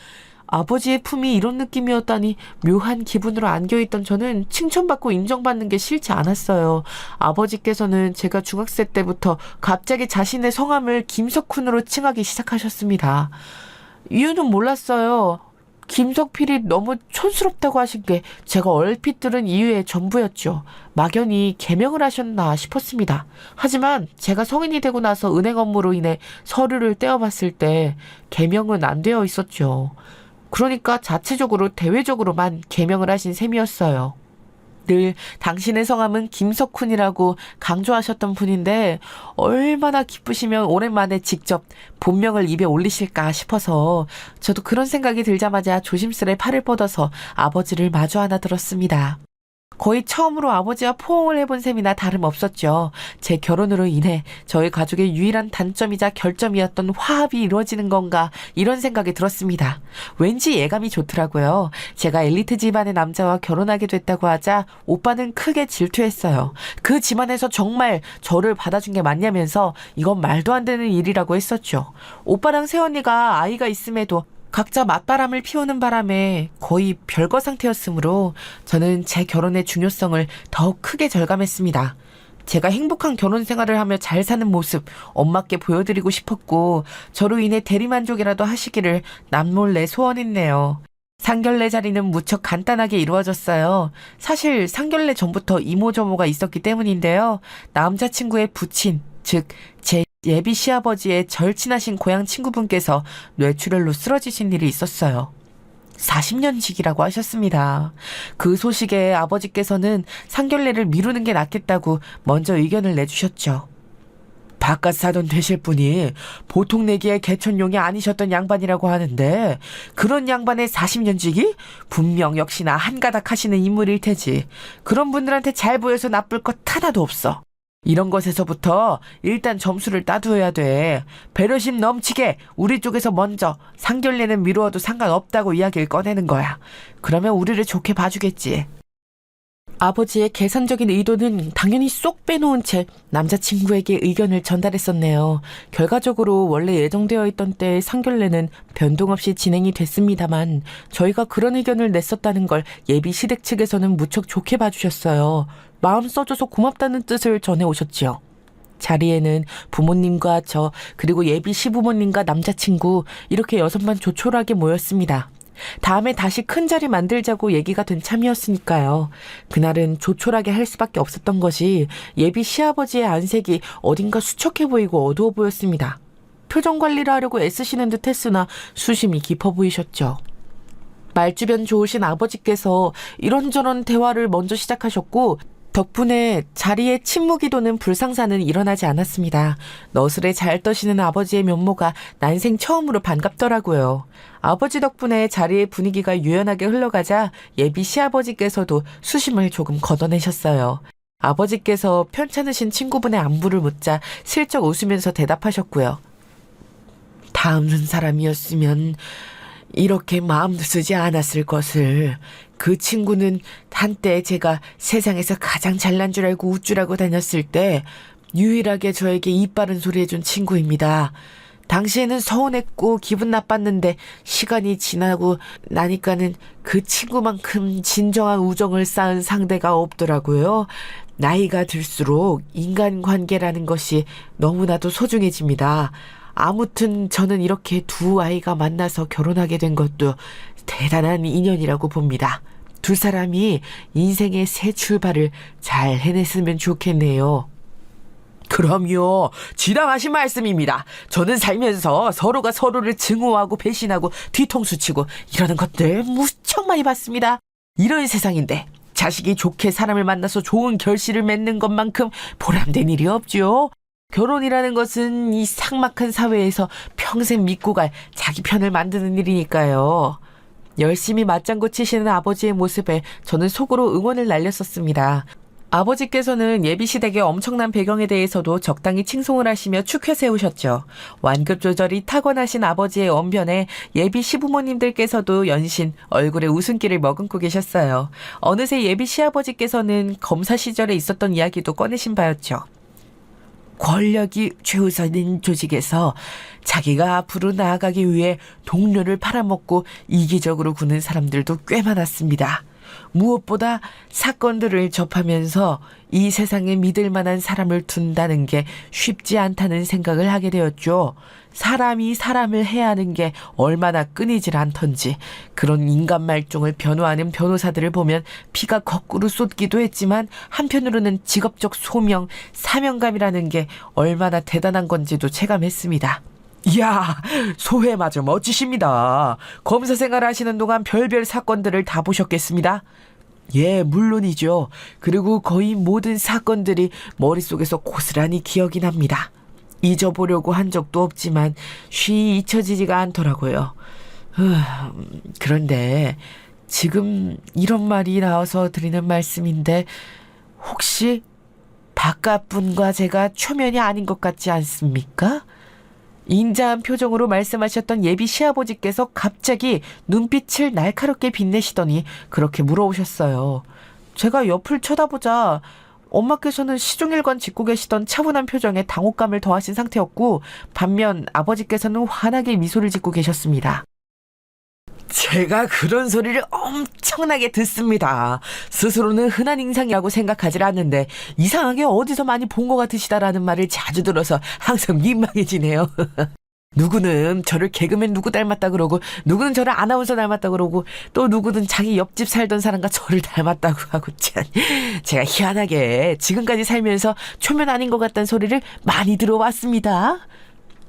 아버지의 품이 이런 느낌이었다니 묘한 기분으로 안겨있던 저는 칭찬받고 인정받는 게 싫지 않았어요. 아버지께서는 제가 중학생 때부터 갑자기 자신의 성함을 김석훈으로 칭하기 시작하셨습니다. 이유는 몰랐어요. 김석필이 너무 촌스럽다고 하신 게 제가 얼핏 들은 이유의 전부였죠. 막연히 개명을 하셨나 싶었습니다. 하지만 제가 성인이 되고 나서 은행 업무로 인해 서류를 떼어봤을 때 개명은 안 되어 있었죠. 그러니까 자체적으로 대외적으로만 개명을 하신 셈이었어요. 늘 당신의 성함은 김석훈이라고 강조하셨던 분인데 얼마나 기쁘시면 오랜만에 직접 본명을 입에 올리실까 싶어서 저도 그런 생각이 들자마자 조심스레 팔을 뻗어서 아버지를 마주 하나 들었습니다. 거의 처음으로 아버지와 포옹을 해본 셈이나 다름없었죠. 제 결혼으로 인해 저희 가족의 유일한 단점이자 결점이었던 화합이 이루어지는 건가 이런 생각이 들었습니다. 왠지 예감이 좋더라고요. 제가 엘리트 집안의 남자와 결혼하게 됐다고 하자 오빠는 크게 질투했어요. 그 집안에서 정말 저를 받아준 게 맞냐면서 이건 말도 안 되는 일이라고 했었죠. 오빠랑 새언니가 아이가 있음에도 각자 맞바람을 피우는 바람에 거의 별거 상태였으므로 저는 제 결혼의 중요성을 더욱 크게 절감했습니다. 제가 행복한 결혼 생활을 하며 잘 사는 모습 엄마께 보여드리고 싶었고 저로 인해 대리만족이라도 하시기를 남몰래 소원했네요. 상견례 자리는 무척 간단하게 이루어졌어요. 사실 상견례 전부터 이모저모가 있었기 때문인데요. 남자친구의 부친, 즉 제 예비 시아버지의 절친하신 고향 친구분께서 뇌출혈로 쓰러지신 일이 있었어요. 40년직이라고 하셨습니다. 그 소식에 아버지께서는 상견례를 미루는 게 낫겠다고 먼저 의견을 내주셨죠. 바깥 사돈 되실 분이 보통 내기의 개천용이 아니셨던 양반이라고 하는데 그런 양반의 40년직이 분명 역시나 한가닥 하시는 인물일 테지. 그런 분들한테 잘 보여서 나쁠 것 하나도 없어. 이런 것에서부터 일단 점수를 따두어야 돼. 배려심 넘치게 우리 쪽에서 먼저 상견례는 미루어도 상관없다고 이야기를 꺼내는 거야. 그러면 우리를 좋게 봐주겠지. 아버지의 계산적인 의도는 당연히 쏙 빼놓은 채 남자친구에게 의견을 전달했었네요. 결과적으로 원래 예정되어 있던 때의 상견례는 변동 없이 진행이 됐습니다만 저희가 그런 의견을 냈었다는 걸 예비 시댁 측에서는 무척 좋게 봐주셨어요. 마음 써줘서 고맙다는 뜻을 전해오셨지요. 자리에는 부모님과 저 그리고 예비 시부모님과 남자친구 이렇게 6만 조촐하게 모였습니다. 다음에 다시 큰 자리 만들자고 얘기가 된 참이었으니까요. 그날은 조촐하게 할 수밖에 없었던 것이 예비 시아버지의 안색이 어딘가 수척해 보이고 어두워 보였습니다. 표정 관리를 하려고 애쓰시는 듯 했으나 수심이 깊어 보이셨죠. 말주변 좋으신 아버지께서 이런저런 대화를 먼저 시작하셨고 덕분에 자리에 침묵이 도는 불상사는 일어나지 않았습니다. 너스레 잘 떠시는 아버지의 면모가 난생 처음으로 반갑더라고요. 아버지 덕분에 자리의 분위기가 유연하게 흘러가자 예비 시아버지께서도 수심을 조금 걷어내셨어요. 아버지께서 편찮으신 친구분의 안부를 묻자 슬쩍 웃으면서 대답하셨고요. 다음 사람이었으면 이렇게 마음도 쓰지 않았을 것을. 그 친구는 한때 제가 세상에서 가장 잘난 줄 알고 우쭐하고 다녔을 때 유일하게 저에게 이빠른 소리 해준 친구입니다. 당시에는 서운했고 기분 나빴는데 시간이 지나고 나니까는 그 친구만큼 진정한 우정을 쌓은 상대가 없더라고요. 나이가 들수록 인간관계라는 것이 너무나도 소중해집니다. 아무튼 저는 이렇게 두 아이가 만나서 결혼하게 된 것도 대단한 인연이라고 봅니다. 두 사람이 인생의 새 출발을 잘 해냈으면 좋겠네요. 그럼요. 지당하신 말씀입니다. 저는 살면서 서로가 서로를 증오하고 배신하고 뒤통수 치고 이러는 것들 무척 많이 봤습니다. 이런 세상인데 자식이 좋게 사람을 만나서 좋은 결실을 맺는 것만큼 보람된 일이 없죠. 결혼이라는 것은 이 삭막한 사회에서 평생 믿고 갈 자기 편을 만드는 일이니까요. 열심히 맞장구 치시는 아버지의 모습에 저는 속으로 응원을 날렸었습니다. 아버지께서는 예비시댁의 엄청난 배경에 대해서도 적당히 칭송을 하시며 축혀 세우셨죠. 완급 조절이 타고나신 아버지의 언변에 예비 시부모님들께서도 연신 얼굴에 웃음기를 머금고 계셨어요. 어느새 예비 시아버지께서는 검사 시절에 있었던 이야기도 꺼내신 바였죠. 권력이 최우선인 조직에서 자기가 앞으로 나아가기 위해 동료를 팔아먹고 이기적으로 구는 사람들도 꽤 많았습니다. 무엇보다 사건들을 접하면서 이 세상에 믿을 만한 사람을 둔다는 게 쉽지 않다는 생각을 하게 되었죠. 사람이 사람을 해야 하는 게 얼마나 끊이질 않던지 그런 인간 말종을 변호하는 변호사들을 보면 피가 거꾸로 쏟기도 했지만 한편으로는 직업적 소명, 사명감이라는 게 얼마나 대단한 건지도 체감했습니다. 이야, 소회마저 멋지십니다. 검사 생활 하시는 동안 별별 사건들을 다 보셨겠습니다. 예, 물론이죠. 그리고 거의 모든 사건들이 머릿속에서 고스란히 기억이 납니다. 잊어보려고 한 적도 없지만 쉬이 잊혀지지가 않더라고요. 그런데 지금 이런 말이 나와서 드리는 말씀인데 혹시 바깥 분과 제가 초면이 아닌 것 같지 않습니까? 인자한 표정으로 말씀하셨던 예비 시아버지께서 갑자기 눈빛을 날카롭게 빛내시더니 그렇게 물어오셨어요. 제가 옆을 쳐다보자 엄마께서는 시종일관 짓고 계시던 차분한 표정에 당혹감을 더하신 상태였고 반면 아버지께서는 환하게 미소를 짓고 계셨습니다. 제가 그런 소리를 엄청나게 듣습니다. 스스로는 흔한 인상이라고 생각하지 않는데 이상하게 어디서 많이 본 것 같으시다라는 말을 자주 들어서 항상 민망해지네요. 누구는 저를 개그맨 누구 닮았다 그러고 누구는 저를 아나운서 닮았다 그러고 또 누구는 자기 옆집 살던 사람과 저를 닮았다고 하고 참 제가 희한하게 지금까지 살면서 초면 아닌 것 같다는 소리를 많이 들어왔습니다.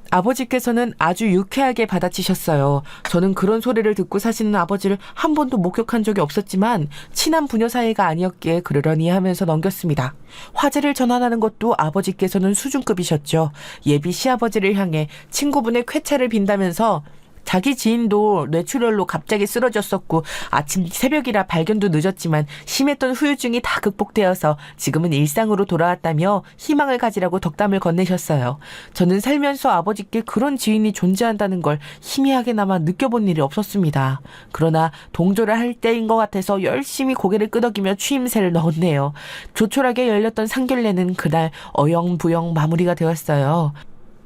아버지께서는 아주 유쾌하게 받아치셨어요. 저는 그런 소리를 듣고 사시는 아버지를 한 번도 목격한 적이 없었지만 친한 부녀 사이가 아니었기에 그러려니 하면서 넘겼습니다. 화제를 전환하는 것도 아버지께서는 수준급이셨죠. 예비 시아버지를 향해 친구분의 쾌차를 빈다면서 자기 지인도 뇌출혈로 갑자기 쓰러졌었고 아침 새벽이라 발견도 늦었지만 심했던 후유증이 다 극복되어서 지금은 일상으로 돌아왔다며 희망을 가지라고 덕담을 건네셨어요. 저는 살면서 아버지께 그런 지인이 존재한다는 걸 희미하게나마 느껴본 일이 없었습니다. 그러나 동조를 할 때인 것 같아서 열심히 고개를 끄덕이며 취임새를 넣었네요. 조촐하게 열렸던 상견례는 그날 어영부영 마무리가 되었어요.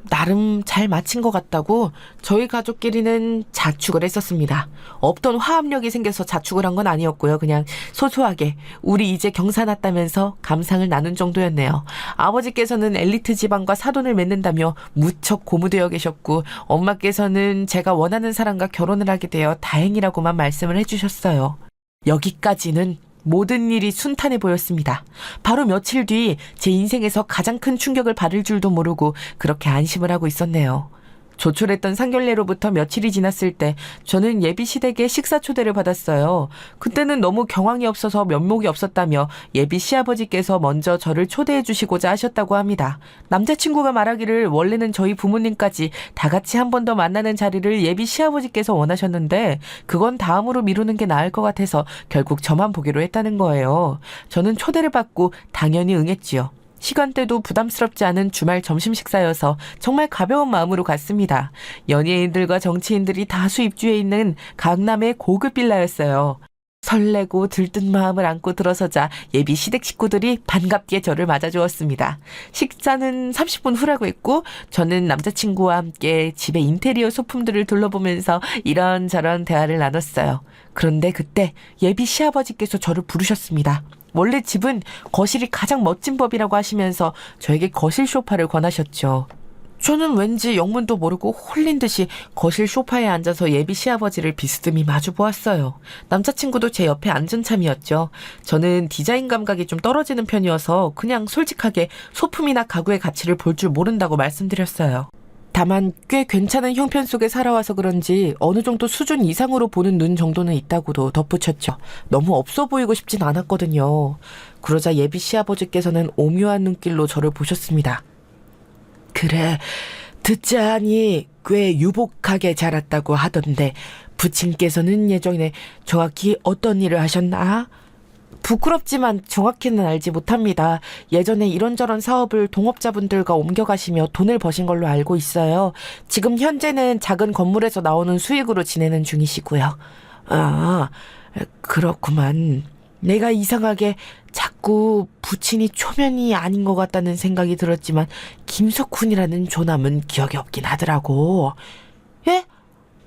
나름 잘 마친 것 같다고 저희 가족끼리는 자축을 했었습니다. 없던 화합력이 생겨서 자축을 한 건 아니었고요. 그냥 소소하게 우리 이제 경사 났다면서 감상을 나눈 정도였네요. 아버지께서는 엘리트 집안과 사돈을 맺는다며 무척 고무되어 계셨고 엄마께서는 제가 원하는 사람과 결혼을 하게 되어 다행이라고만 말씀을 해주셨어요. 여기까지는 모든 일이 순탄해 보였습니다. 바로 며칠 뒤 제 인생에서 가장 큰 충격을 받을 줄도 모르고 그렇게 안심을 하고 있었네요. 조촐했던 상견례로부터 며칠이 지났을 때 저는 예비 시댁에 식사 초대를 받았어요. 그때는 너무 경황이 없어서 면목이 없었다며 예비 시아버지께서 먼저 저를 초대해 주시고자 하셨다고 합니다. 남자친구가 말하기를 원래는 저희 부모님까지 다 같이 한 번 더 만나는 자리를 예비 시아버지께서 원하셨는데 그건 다음으로 미루는 게 나을 것 같아서 결국 저만 보기로 했다는 거예요. 저는 초대를 받고 당연히 응했지요. 시간대도 부담스럽지 않은 주말 점심 식사여서 정말 가벼운 마음으로 갔습니다. 연예인들과 정치인들이 다수 입주해 있는 강남의 고급 빌라였어요. 설레고 들뜬 마음을 안고 들어서자 예비 시댁 식구들이 반갑게 저를 맞아주었습니다. 식사는 30분 후라고 했고 저는 남자친구와 함께 집의 인테리어 소품들을 둘러보면서 이런저런 대화를 나눴어요. 그런데 그때 예비 시아버지께서 저를 부르셨습니다. 원래 집은 거실이 가장 멋진 법이라고 하시면서 저에게 거실 소파를 권하셨죠. 저는 왠지 영문도 모르고 홀린 듯이 거실 소파에 앉아서 예비 시아버지를 비스듬히 마주 보았어요. 남자친구도 제 옆에 앉은 참이었죠. 저는 디자인 감각이 좀 떨어지는 편이어서 그냥 솔직하게 소품이나 가구의 가치를 볼 줄 모른다고 말씀드렸어요. 다만 꽤 괜찮은 형편 속에 살아와서 그런지 어느 정도 수준 이상으로 보는 눈 정도는 있다고도 덧붙였죠. 너무 없어 보이고 싶진 않았거든요. 그러자 예비 시아버지께서는 오묘한 눈길로 저를 보셨습니다. 그래, 듣자 하니 꽤 유복하게 자랐다고 하던데 부친께서는 예전에 정확히 어떤 일을 하셨나? 부끄럽지만 정확히는 알지 못합니다. 예전에 이런저런 사업을 동업자분들과 옮겨가시며 돈을 버신 걸로 알고 있어요. 지금 현재는 작은 건물에서 나오는 수익으로 지내는 중이시고요. 아, 그렇구만. 내가 이상하게 자꾸 부친이 초면이 아닌 것 같다는 생각이 들었지만 김석훈이라는 조남은 기억이 없긴 하더라고. 예?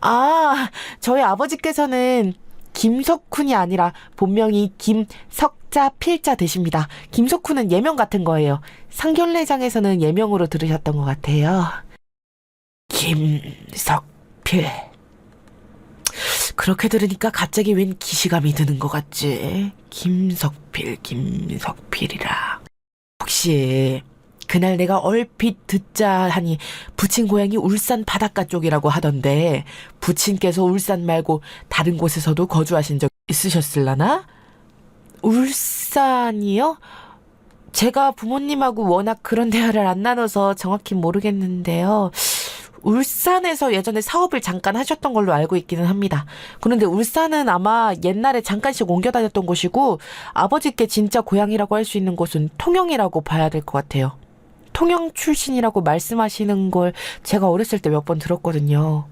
아, 저희 아버지께서는 김석훈이 아니라 본명이 김석자 필자 되십니다. 김석훈은 예명 같은 거예요. 상견례장에서는 예명으로 들으셨던 것 같아요. 김석필. 그렇게 들으니까 갑자기 웬 기시감이 드는 것 같지? 김석필이라. 혹시 그날 내가 얼핏 듣자 하니 부친 고향이 울산 바닷가 쪽이라고 하던데 부친께서 울산 말고 다른 곳에서도 거주하신 적 있으셨을라나? 울산이요? 제가 부모님하고 워낙 그런 대화를 안 나눠서 정확히 모르겠는데요. 울산에서 예전에 사업을 잠깐 하셨던 걸로 알고 있기는 합니다. 그런데 울산은 아마 옛날에 잠깐씩 옮겨 다녔던 곳이고 아버지께 진짜 고향이라고 할 수 있는 곳은 통영이라고 봐야 될 것 같아요. 통영 출신이라고 말씀하시는 걸 제가 어렸을 때 몇 번 들었거든요.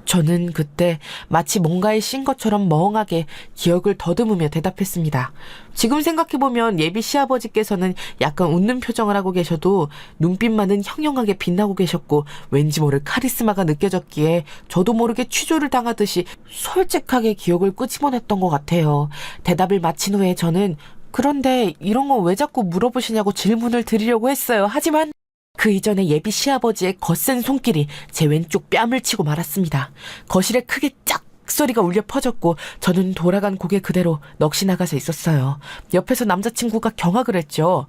저는 그때 마치 뭔가에 씌인 것처럼 멍하게 기억을 더듬으며 대답했습니다. 지금 생각해보면 예비 시아버지께서는 약간 웃는 표정을 하고 계셔도 눈빛만은 형형하게 빛나고 계셨고 왠지 모를 카리스마가 느껴졌기에 저도 모르게 취조를 당하듯이 솔직하게 기억을 끄집어냈던 것 같아요. 대답을 마친 후에 저는 그런데 이런 거 왜 자꾸 물어보시냐고 질문을 드리려고 했어요. 하지만 그 이전에 예비 시아버지의 거센 손길이 제 왼쪽 뺨을 치고 말았습니다. 거실에 크게 짝 소리가 울려 퍼졌고 저는 돌아간 고개 그대로 넋이 나가서 있었어요. 옆에서 남자친구가 경악을 했죠.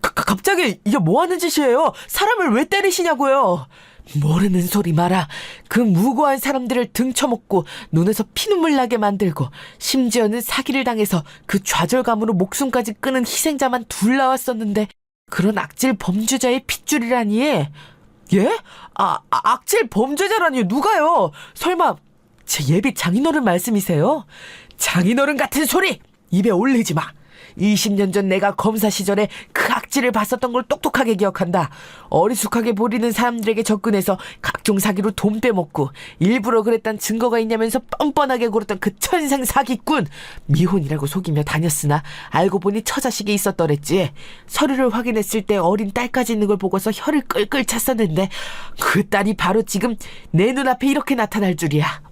갑자기 이게 뭐 하는 짓이에요? 사람을 왜 때리시냐고요? 모르는 소리 마라. 그 무고한 사람들을 등쳐먹고 눈에서 피눈물 나게 만들고 심지어는 사기를 당해서 그 좌절감으로 목숨까지 끊은 희생자만 둘 나왔었는데 그런 악질 범죄자의 핏줄이라니. 예? 악질 범죄자라니 누가요? 설마 제 예비 장인어른 말씀이세요? 장인어른 같은 소리 입에 올리지 마. 20년 전 내가 검사 시절에 그 악질을 봤었던 걸 똑똑하게 기억한다. 어리숙하게 보이는 사람들에게 접근해서 각종 사기로 돈 빼먹고 일부러 그랬단 증거가 있냐면서 뻔뻔하게 굴었던 그 천생 사기꾼. 미혼이라고 속이며 다녔으나 알고 보니 처자식이 있었더랬지. 서류를 확인했을 때 어린 딸까지 있는 걸 보고서 혀를 끌끌 찼었는데 그 딸이 바로 지금 내 눈앞에 이렇게 나타날 줄이야.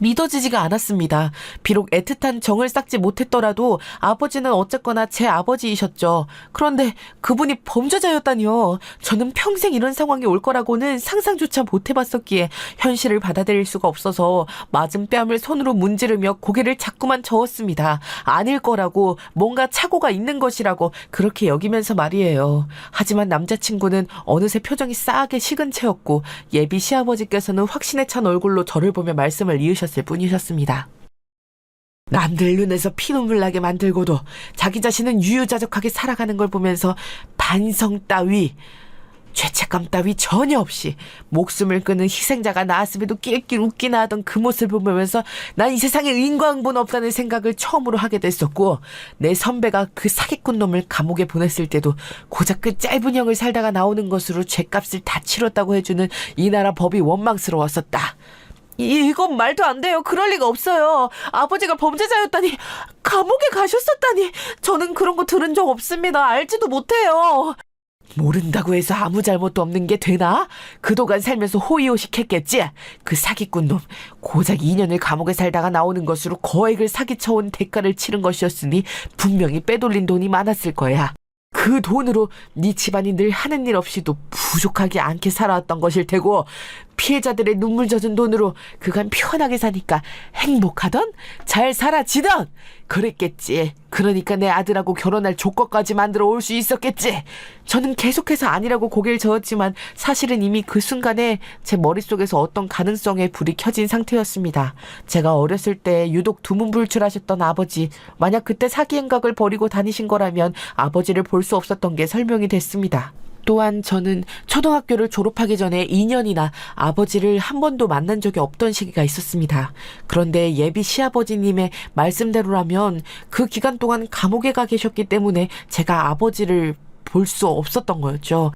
믿어지지가 않았습니다. 비록 애틋한 정을 쌓지 못했더라도 아버지는 어쨌거나 제 아버지이셨죠. 그런데 그분이 범죄자였다니요. 저는 평생 이런 상황이 올 거라고는 상상조차 못 해봤었기에 현실을 받아들일 수가 없어서 맞은 뺨을 손으로 문지르며 고개를 자꾸만 저었습니다. 아닐 거라고, 뭔가 착오가 있는 것이라고 그렇게 여기면서 말이에요. 하지만 남자친구는 어느새 표정이 싸하게 식은 채였고 예비 시아버지께서는 확신에 찬 얼굴로 저를 보며 말씀을 이으셨습니다. 을 뿐이셨습니다. 남들 눈에서 피눈물 나게 만들고도 자기 자신은 유유자적하게 살아가는 걸 보면서 반성 따위, 죄책감 따위 전혀 없이 목숨을 끊은 희생자가 나왔음에도 낄낄 웃기나 하던 그 모습을 보면서 난 이 세상에 인과응보는 없다는 생각을 처음으로 하게 됐었고, 내 선배가 그 사기꾼 놈을 감옥에 보냈을 때도 고작 그 짧은 형을 살다가 나오는 것으로 죄값을 다 치렀다고 해주는 이 나라 법이 원망스러웠었다. 이건 말도 안 돼요. 그럴 리가 없어요. 아버지가 범죄자였다니, 감옥에 가셨었다니. 저는 그런 거 들은 적 없습니다. 알지도 못해요. 모른다고 해서 아무 잘못도 없는 게 되나? 그동안 살면서 호의호식했겠지? 그 사기꾼 놈 고작 2년을 감옥에 살다가 나오는 것으로 거액을 사기쳐온 대가를 치른 것이었으니 분명히 빼돌린 돈이 많았을 거야. 그 돈으로 네 집안이 늘 하는 일 없이도 부족하지 않게 살아왔던 것일 테고, 피해자들의 눈물 젖은 돈으로 그간 편하게 사니까 행복하던? 잘 살아지던? 그랬겠지. 그러니까 내 아들하고 결혼할 조건까지 만들어 올 수 있었겠지. 저는 계속해서 아니라고 고개를 저었지만 사실은 이미 그 순간에 제 머릿속에서 어떤 가능성의 불이 켜진 상태였습니다. 제가 어렸을 때 유독 두문불출하셨던 아버지, 만약 그때 사기 행각을 벌이고 다니신 거라면 아버지를 볼 수 없었던 게 설명이 됐습니다. 또한 저는 초등학교를 졸업하기 전에 2년이나 아버지를 한 번도 만난 적이 없던 시기가 있었습니다. 그런데 예비 시아버지님의 말씀대로라면 그 기간 동안 감옥에 가 계셨기 때문에 제가 아버지를 볼 수 없었던 거였죠.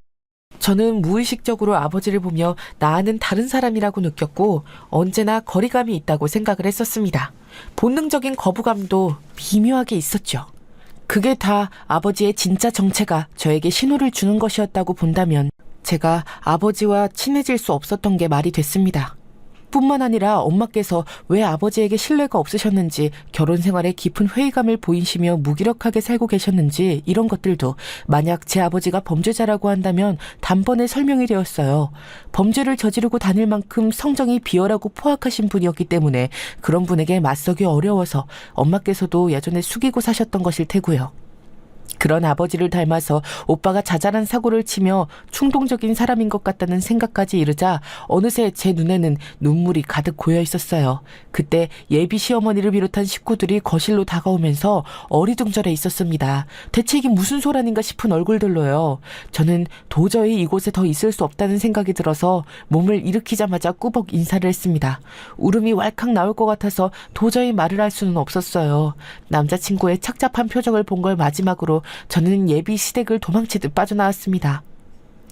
저는 무의식적으로 아버지를 보며 나는 다른 사람이라고 느꼈고 언제나 거리감이 있다고 생각을 했었습니다. 본능적인 거부감도 미묘하게 있었죠. 그게 다 아버지의 진짜 정체가 저에게 신호를 주는 것이었다고 본다면 제가 아버지와 친해질 수 없었던 게 말이 됐습니다. 뿐만 아니라 엄마께서 왜 아버지에게 신뢰가 없으셨는지, 결혼 생활에 깊은 회의감을 보이시며 무기력하게 살고 계셨는지, 이런 것들도 만약 제 아버지가 범죄자라고 한다면 단번에 설명이 되었어요. 범죄를 저지르고 다닐 만큼 성정이 비열하고 포악하신 분이었기 때문에 그런 분에게 맞서기 어려워서 엄마께서도 예전에 숙이고 사셨던 것일 테고요. 그런 아버지를 닮아서 오빠가 자잘한 사고를 치며 충동적인 사람인 것 같다는 생각까지 이르자 어느새 제 눈에는 눈물이 가득 고여 있었어요. 그때 예비 시어머니를 비롯한 식구들이 거실로 다가오면서 어리둥절해 있었습니다. 대체 이게 무슨 소란인가 싶은 얼굴들로요. 저는 도저히 이곳에 더 있을 수 없다는 생각이 들어서 몸을 일으키자마자 꾸벅 인사를 했습니다. 울음이 왈칵 나올 것 같아서 도저히 말을 할 수는 없었어요. 남자친구의 착잡한 표정을 본 걸 마지막으로 저는 예비 시댁을 도망치듯 빠져나왔습니다.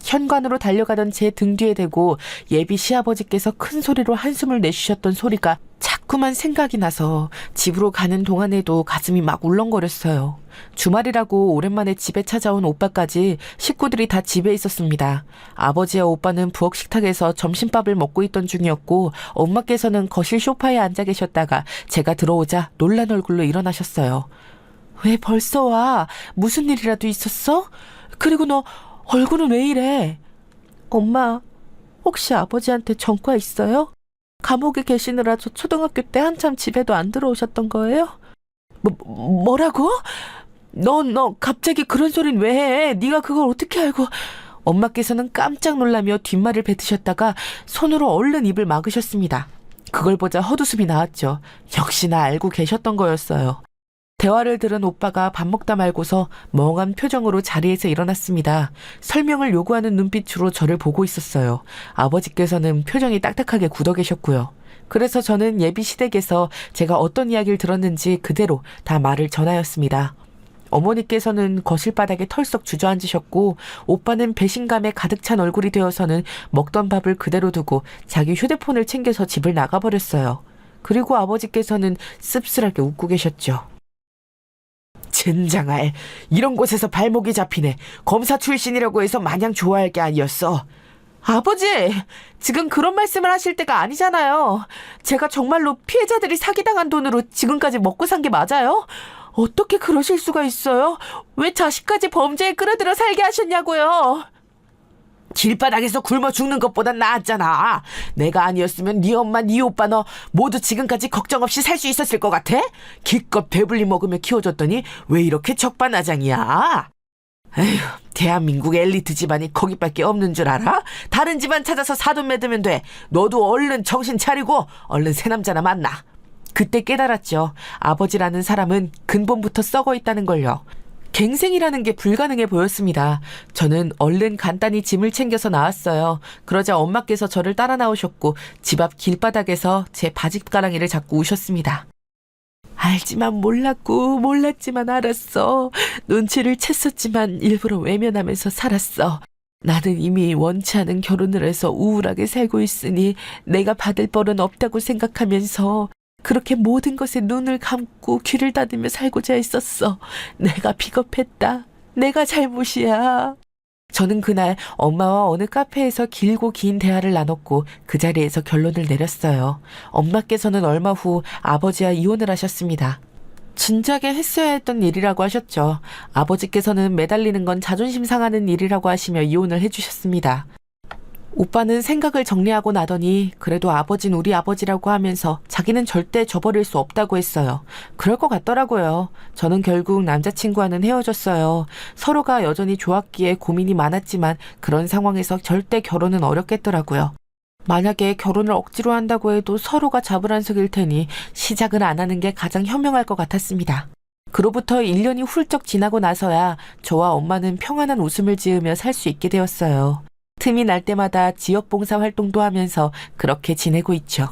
현관으로 달려가던 제 등 뒤에 대고 예비 시아버지께서 큰 소리로 한숨을 내쉬셨던 소리가 자꾸만 생각이 나서 집으로 가는 동안에도 가슴이 막 울렁거렸어요. 주말이라고 오랜만에 집에 찾아온 오빠까지 식구들이 다 집에 있었습니다. 아버지와 오빠는 부엌 식탁에서 점심밥을 먹고 있던 중이었고 엄마께서는 거실 소파에 앉아 계셨다가 제가 들어오자 놀란 얼굴로 일어나셨어요. 왜 벌써 와? 무슨 일이라도 있었어? 그리고 너 얼굴은 왜 이래? 엄마, 혹시 아버지한테 전과 있어요? 감옥에 계시느라 저 초등학교 때 한참 집에도 안 들어오셨던 거예요? 뭐라고? 너 갑자기 그런 소린 왜 해? 네가 그걸 어떻게 알고? 엄마께서는 깜짝 놀라며 뒷말을 뱉으셨다가 손으로 얼른 입을 막으셨습니다. 그걸 보자 헛웃음이 나왔죠. 역시나 알고 계셨던 거였어요. 대화를 들은 오빠가 밥 먹다 말고서 멍한 표정으로 자리에서 일어났습니다. 설명을 요구하는 눈빛으로 저를 보고 있었어요. 아버지께서는 표정이 딱딱하게 굳어 계셨고요. 그래서 저는 예비 시댁에서 제가 어떤 이야기를 들었는지 그대로 다 말을 전하였습니다. 어머니께서는 거실 바닥에 털썩 주저앉으셨고 오빠는 배신감에 가득 찬 얼굴이 되어서는 먹던 밥을 그대로 두고 자기 휴대폰을 챙겨서 집을 나가버렸어요. 그리고 아버지께서는 씁쓸하게 웃고 계셨죠. 젠장할, 이런 곳에서 발목이 잡히네. 검사 출신이라고 해서 마냥 좋아할 게 아니었어. 아버지, 지금 그런 말씀을 하실 때가 아니잖아요. 제가 정말로 피해자들이 사기당한 돈으로 지금까지 먹고 산 게 맞아요? 어떻게 그러실 수가 있어요? 왜 자식까지 범죄에 끌어들여 살게 하셨냐고요? 길바닥에서 굶어 죽는 것보단 나았잖아. 내가 아니었으면 네 엄마, 네 오빠 너 모두 지금까지 걱정 없이 살 수 있었을 것 같아? 기껏 배불리 먹으며 키워줬더니 왜 이렇게 적반하장이야? 에휴, 대한민국 엘리트 집안이 거기밖에 없는 줄 알아? 다른 집안 찾아서 사돈 맺으면 돼. 너도 얼른 정신 차리고 얼른 새 남자나 만나. 그때 깨달았죠. 아버지라는 사람은 근본부터 썩어 있다는 걸요. 갱생이라는 게 불가능해 보였습니다. 저는 얼른 간단히 짐을 챙겨서 나왔어요. 그러자 엄마께서 저를 따라 나오셨고 집 앞 길바닥에서 제 바짓가랑이를 잡고 우셨습니다. 알지만 몰랐고 몰랐지만 알았어. 눈치를 챘었지만 일부러 외면하면서 살았어. 나는 이미 원치 않은 결혼을 해서 우울하게 살고 있으니 내가 받을 벌은 없다고 생각하면서 그렇게 모든 것에 눈을 감고 귀를 닫으며 살고자 했었어. 내가 비겁했다. 내가 잘못이야. 저는 그날 엄마와 어느 카페에서 길고 긴 대화를 나눴고 그 자리에서 결론을 내렸어요. 엄마께서는 얼마 후 아버지와 이혼을 하셨습니다. 진작에 했어야 했던 일이라고 하셨죠. 아버지께서는 매달리는 건 자존심 상하는 일이라고 하시며 이혼을 해주셨습니다. 오빠는 생각을 정리하고 나더니 그래도 아버진 우리 아버지라고 하면서 자기는 절대 저버릴 수 없다고 했어요. 그럴 것 같더라고요. 저는 결국 남자친구와는 헤어졌어요. 서로가 여전히 좋았기에 고민이 많았지만 그런 상황에서 절대 결혼은 어렵겠더라고요. 만약에 결혼을 억지로 한다고 해도 서로가 잡으란석일 테니 시작을 안 하는 게 가장 현명할 것 같았습니다. 그로부터 1년이 훌쩍 지나고 나서야 저와 엄마는 평안한 웃음을 지으며 살 수 있게 되었어요. 틈이 날 때마다 지역봉사 활동도 하면서 그렇게 지내고 있죠.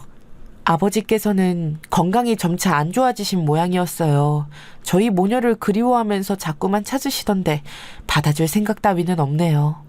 아버지께서는 건강이 점차 안 좋아지신 모양이었어요. 저희 모녀를 그리워하면서 자꾸만 찾으시던데 받아줄 생각 따위는 없네요.